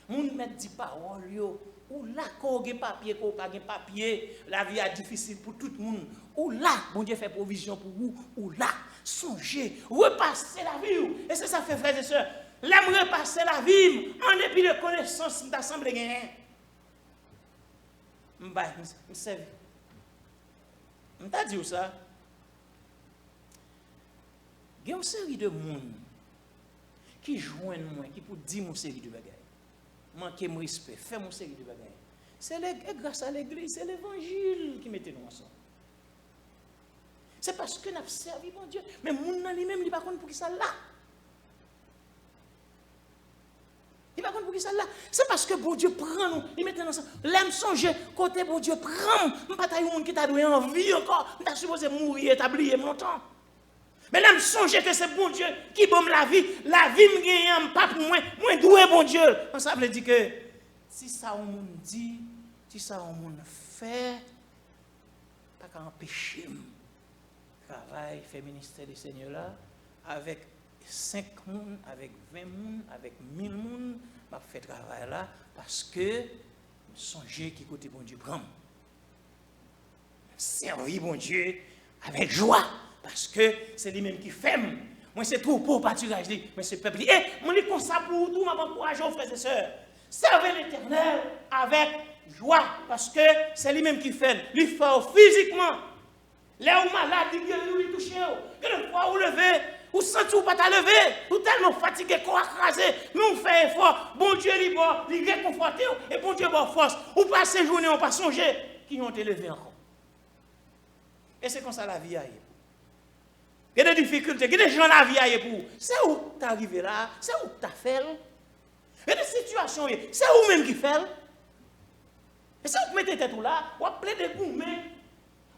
moun met dit parole yo, ou là qu'on gen papier, qu'on pas gen papier, la vie est difficile pour tout le monde. Ou là, bon Dieu fait provision pour vous, ou là, songez, repassez la vie. Et c'est ça fait frères et sœurs. L'aime repasser la vie, en dépit de connaissance, m'ta semble gagner. M'save. M'ta dit ça. Il y a une série de monde qui joignent moi, qui pour dire mon série de bagages. Manquez mon respect, fais mon série de bagages. C'est grâce à l'église, c'est l'évangile qui mettait nous ensemble. C'est parce que nous avons servi mon Dieu. Mais mon nan lui-même, il ne pas pour qui ça là. Il ne pas pour qui ça là. C'est parce que bon Dieu prend nous, il met nous ensemble. L'aime songer, côté bon Dieu prend. Je ne pas tailler monde qui t'a donné envie encore. Je suis supposé mourir, établir mon temps. Mais l'aime songer que c'est bon Dieu qui bombe la vie me gagne, pas pour moi doué bon Dieu. Ça veut dire que si ça on monde dit, si ça on monde fait, pas qu'à empêcher travail, fait ministère du Seigneur là, avec 5 personnes, avec 20 personnes, avec 1000 personnes, m'a fait travail là, parce que songez qui côté bon Dieu prend. Servir bon Dieu avec joie, parce que c'est lui-même qui fait. Moi c'est trop pour pâturage, mais c'est peuple. Et moi je comme ça pour tout, m'a encouragé aux frères et sœurs. Servez l'Éternel avec joie, parce que c'est lui-même qui fait. Lui fait physiquement. Là où malade, il touche. Que fois où lever, ou senti ou pas ta lever, ou tellement fatigué, qu'on a crasé, mais on fait effort. Bon Dieu, il réconforte, et bon Dieu, bonne force. Ou pas ces journées, on pas songer, qui ont élevé encore. Et c'est comme ça la vie a. Il y a des difficultés, il y a des gens dans la vie a pour. C'est où tu es arrivé là, c'est où tu as fait. Il y a des situations, c'est où même qui fait. Et c'est où tu mettez tête là, ou appelez des gourmets.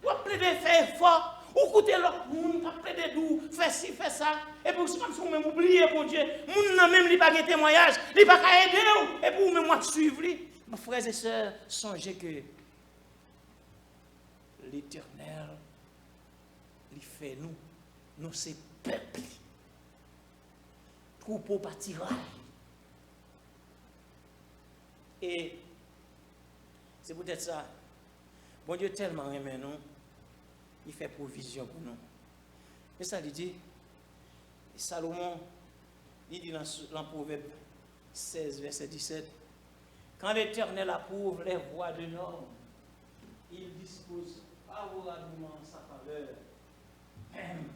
Ou plaider faire effort, ou écouter l'autre monde, ou plaider d'où, faire ci, faire ça. Et puis c'est comme si vous même oubliez, mon Dieu, moun nan même li pas de témoignage, li pas qu'à aider ou, et puis vous même moi suivre li. Mes frères et sœurs, songez que l'Éternel, il fait nous c'est peuple. Troupeau pâtirage. Et c'est peut-être ça. Bon Dieu tellement aime nous, il fait provision pour nous. Et ça il dit, Salomon, il dit dans Proverbe 16, verset 17, quand l'Éternel approuve les voies de l'homme, il dispose favorablement en sa faveur, même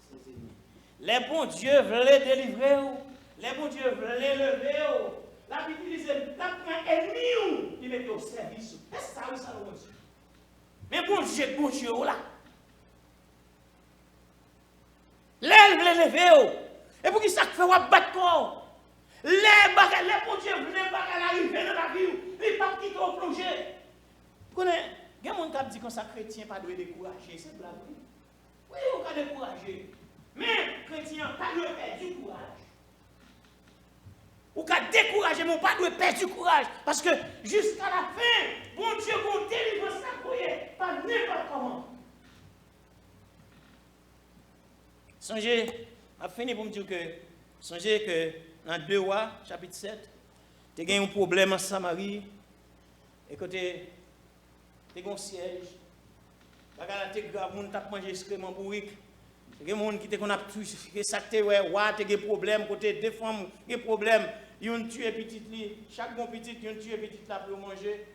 ses ennemis. Les bons dieux veulent les délivrer, les bons dieux veulent les lever. La Bible dit, la ennemi, il met au service. C'est ça, oui, Salomon dit. Mais bon Dieu, là. L'aile veut lever. Et pour qui ça fait, on va battre corps. Les bon Dieu veulent arriver dans la vie. Ils ne pas quitter au plongé. Vous connaissez, il y a des gens qui disent que ça chrétien pas doit décourager. C'est blague. Oui, on va décourager. Mais chrétien pas doit perdre du courage. Ou qu'à décourager, mais pas doit perdre du courage. Parce que jusqu'à la fin, bon Dieu va délivrer sa prière par n'importe comment. Songez, je fini pour me dire que, songez que dans 2 Rois, chapitre 7, tu as un problème en Samarie, et que tu as un siège, tu as grave, tu as mangé excrément bourrique. Il y a des gens qui ont tué, ça tu as des problèmes, côté deux femmes, des problèmes. Ils ont tué petit, chaque bon petit, ils ont tué petit là pour manger.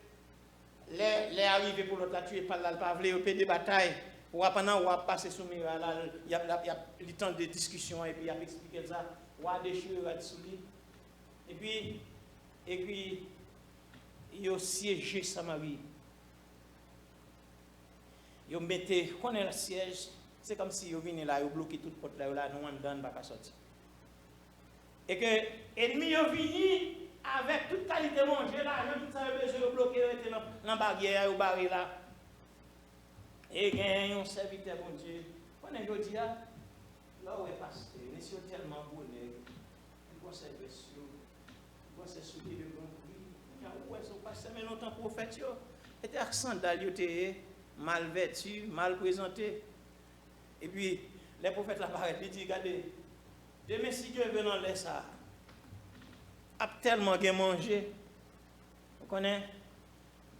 Les arrivés pour l'autre, tué par là, pas voulu des batailles. Pendant qu'on passer sous il y a le temps de discussion et puis il a expliqué ça. On a déchiré sous lui. Et puis, il a siégé Samarie. Il a mis le siège. C'est comme si ils venaient là, ils bloquaient toute porte là, nous on ne donne pas sortir. Et que l'ennemi est venu avec toute qualité de manger là, tout ça, ils bloqué dans la barrière, ou barré là. Et il y a un serviteur, bon Dieu. On est aujourd'hui là, où est pasteur, messieurs tellement bonheur, ils vont servir sur, ils vont se soutenir de bon prix. Où est-ce que pasteur, mais longtemps prophète, et tes accents d'ailleurs, mal vêtu, mal présenté. Et puis, les prophètes là, ils disent, regardez, demain si Dieu veut dans l'air ça, a tellement bien mangé. Vous connaissez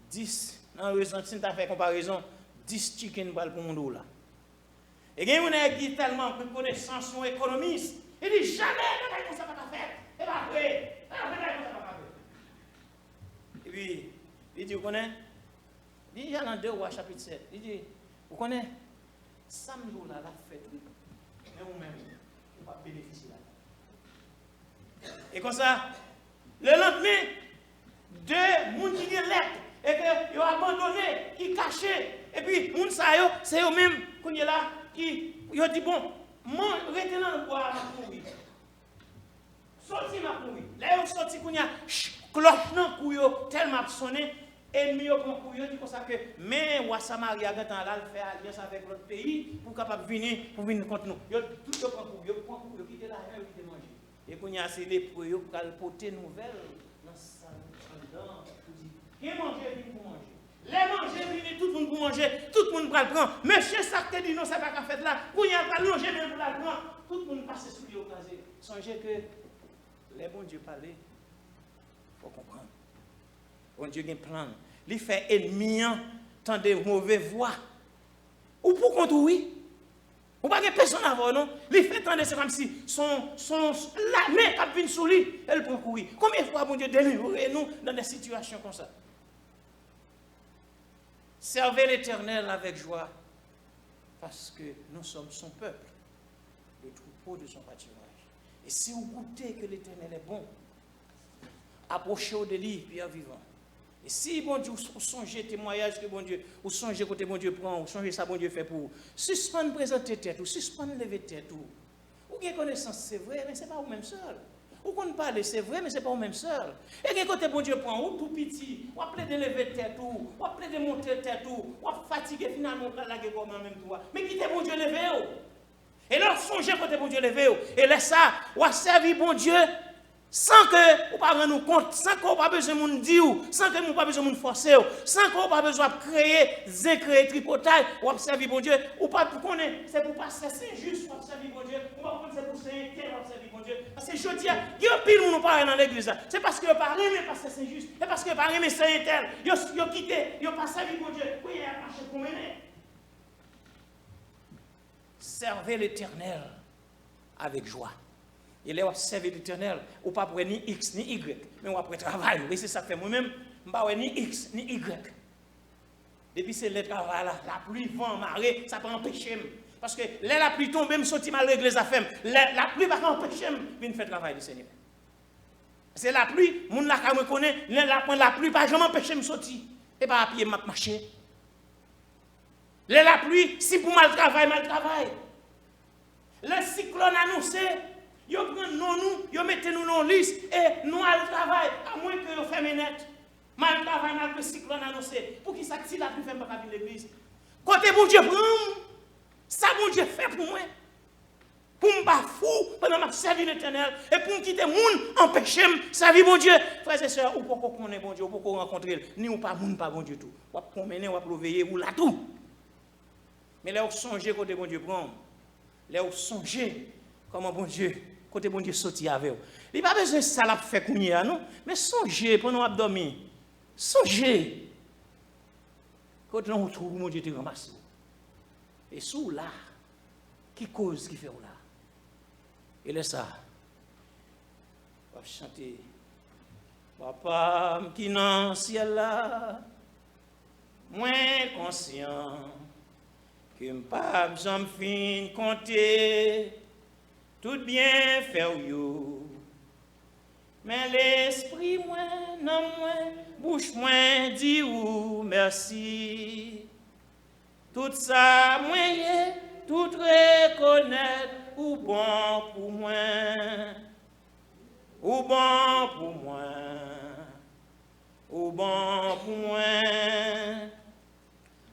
10, dans le ressenti, tu as fait comparaison, 10 chicken balles pour mon là. Et il y a des gens qui ont tellement de connaissances, sont économistes. Il dit jamais, ça va pas faire. Et pas après, et puis, il dit, vous connaissez? Il dit, il y a dans 2 Rois chapitre 7. Il dit, vous connaissez? Samedi là, la fête, mais vous-même, vous ne pouvez pas bénéficier là. Et comme ça, le lendemain, 2 personnes qui ont lettre et qui ont abandonné, qui caché, et puis, les gens, c'est eux-mêmes qui ont dit, bon, restez dans le bois, ma couille. Sorti ma couille. Là, ils sont sortis, il y a cloche dans le couille, tellement sonné. Ennemi au prend couille, dit comme ça que mais wa Samaria gantan là faire alliance avec l'autre pays pour capable venir contre nous. Yo tout prend couille, quitter la rien, quitter manger. Et qu'on y a c'est les pour yo pour porter nouvelle dans ça dedans pour dire qui manger vient pour manger. Les manger venir tout le monde pour manger, tout le monde va le prendre. Monsieur ça te dit non c'est pas qu'à faire là. Qu'on y a pas manger même pour la prendre. Tout le monde passe sous lui au casé. Songez que les bons Dieu parler faut comprendre. Bon Dieu a un plan. Il fait ennemi, tant de mauvaises voix. Ou pour contre oui. Ou pas que personne avant non. Il fait tant de c'est comme si son la main qui vient sous lui, elle prend courir. Combien de fois bon Dieu délivre nous dans des situations comme ça? Servez l'Éternel avec joie parce que nous sommes son peuple, le troupeau de son pâturage. Et si vous goûtez que l'Éternel est bon, approchez-vous de lui, pierre vivant. Et si bon Dieu, vous songez témoignage que bon Dieu, vous songez côté bon Dieu prend, vous songez ça bon Dieu fait pour vous, suspendez présenter tête, ou suspendez lever tête, ou avez connaissance, c'est vrai, mais ce n'est pas vous-même seul. Ou qu'on parle, c'est vrai, mais ce n'est pas vous-même seul. Et que côté bon Dieu prend, ou tout petit, ou appelez de lever tête, ou appelez de monter tête, ou fatigué finalement, la guerre comme en même temps. Mais quittez bon Dieu lever. Et là, songez côté bon Dieu lever. Et là, ça, ou a servi bon Dieu. Sans que vous ne pas nous compte, sans que vous pas besoin de nous dire, sans que vous pas besoin de nous forcer, sans que vous pas besoin de créer tripotage, ou observer bon Dieu, ou pas pour connaître, c'est pour passer Saint-Just, ou observer bon Dieu, ou pas c'est pour Saint-Tel, ou observer bon Dieu. Parce que je dis, il y a pile où nous parlons dans l'église, c'est parce que vous parlez, mais passer Saint-Just, c'est parce que vous parlez, mais Saint-Tel, vous avez quitté, vous n'avez pas servi bon Dieu, oui, il y a marché pour mener. Servez l'Éternel avec joie. Il est servi l'Éternel, ou pas pour ni X ni Y, mais on après travail. Oui, c'est ça que fait moi-même, je ne pas ni X ni Y. Depuis c'est le travail là, la pluie, vent, marée, ça peut empêcher. Parce que la pluie tombe, même sorti mal régler les affaires. La pluie va empêcher de faire le travail du Seigneur. C'est la pluie, mon la me connaît, la pluie pas jamais empêcher de sortir. Et pas à pied, m'a marcher. La pluie, si pour mal travail. Le cyclone annoncé. Yo prend nous, yo mettez nous dans liste et nous allons travailler à moins que yo ferme net. Mal travail mal le cyclone annoncé. Pour qui ça si la pluie fait pas venir l'église. Côté bon Dieu prend ça bon Dieu fait pour moi. Pour me pas fou pendant m'a servi l'Éternel et pour me quitter monde empêcher me servir bon Dieu. Frères et sœurs, ou pourquoi connaître bon Dieu, ou pourquoi rencontrer ni ou pas monde pas bon Dieu tout. Ou promener ou veiller ou là tout. Mais là on songer côté bon Dieu prend. Là on songer comment bon Dieu côté bon Dieu sorti avec vous. Il n'y a pas besoin de ça la faire courir non, mais songez pendant dormir. Songez. Quand on trouve mon Dieu te ramasse. Et sous là qui cause qui fait là. Et là ça. On va chanter Papa qui dans ciel là. Moins conscient que m'pas j'en fin compter tout bien fait yo. Mais l'esprit moins non moins bouche moins dit ou merci. Tout ça moyen tout reconnaître ou bon pour moi. Ou bon pour moi. Ou bon pour moi.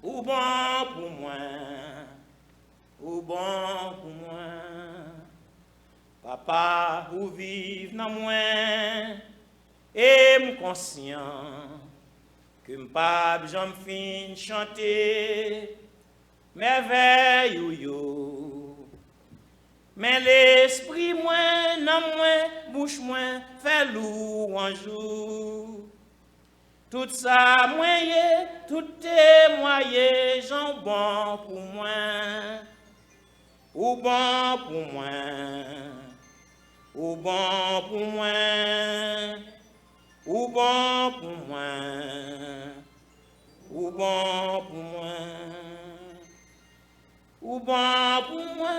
Ou bon pour moi. Ou bon pour moi. Papa, ou vive dans moi, et me conscient que m'pas j'en fin chanter, merveille ou yo. Mais l'esprit moins, non moins, bouche moins, fait louange. Tout ça moyen, tout est moyen, j'en bon pour moi. Ou bon pour moi. Ou bon pour moi. Ou bon pour moi. Ou bon pour moi. Ou bon pour moi.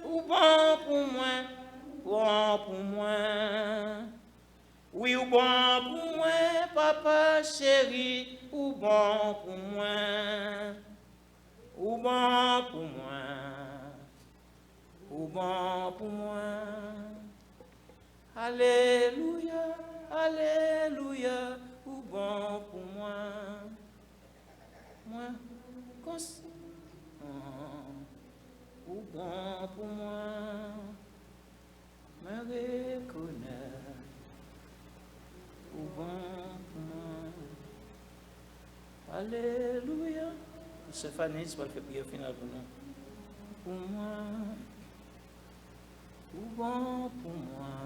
Ou bon pour moi. Bon pour moi. Oui, ou bon pour moi, papa chéri, ou bon pour moi. Ou bon pour moi. Ou bon pour moi. Alléluia, alléluia, ou bon pour moi. Moi, conscient, ou bon pour moi. Me reconnaître. Ou bon pour moi. Alléluia. Stéphanie, tu vas faire prière finale pour nous. Pour moi. Ou bon pour moi.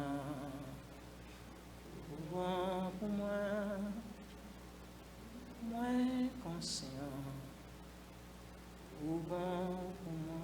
Ou bon pour moi. Moi conscient. Ou bon pour moi.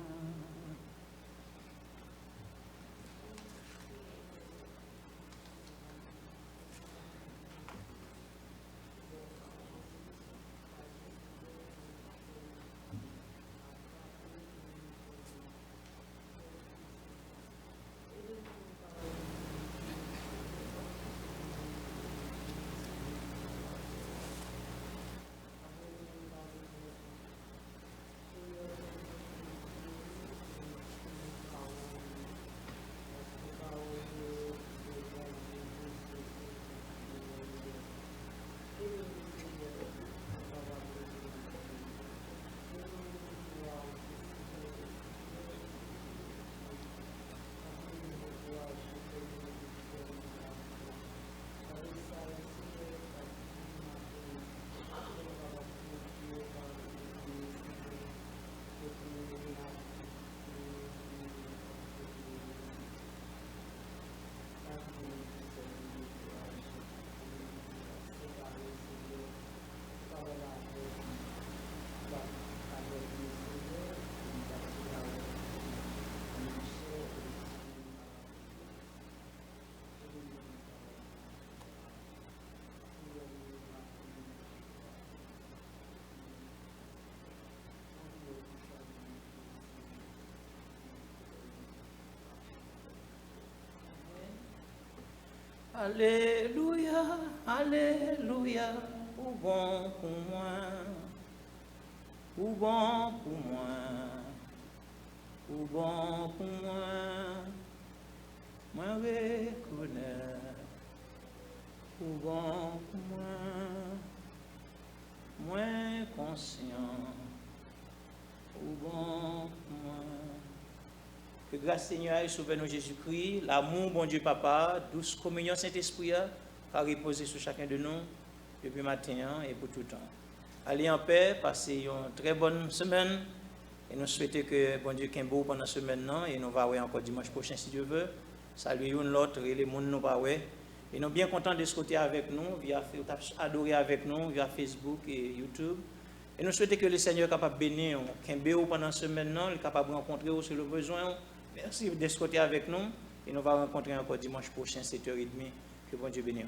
Alléluia, alléluia, ou bon pour moi, ou bon pour moi, ou bon pour moi, moi reconnais, ou bon pour moi, moi conscient, ou bon pour moi. Que grâce Seigneur et Sauveur nous Jésus-Christ, l'amour, bon Dieu Papa, douce communion Saint-Esprit, a reposé sur chacun de nous depuis matin et pour tout le temps. Allez en paix, passez une très bonne semaine et nous souhaitons que bon Dieu qu'un beau pendant la semaine et nous allons voir encore dimanche prochain si Dieu veut. Saluer l'autre et les monde nous pas ouais. Et nous sommes bien contents de ce côté avec nous, via adorer avec nous via Facebook et YouTube. Et nous souhaitons que le Seigneur soit capable de bénir qu'un beau pendant la semaine, il est capable de rencontrer sur le besoin. Merci de ce côté avec nous et nous allons rencontrer encore dimanche prochain 7h30. Que bon Dieu bénisse.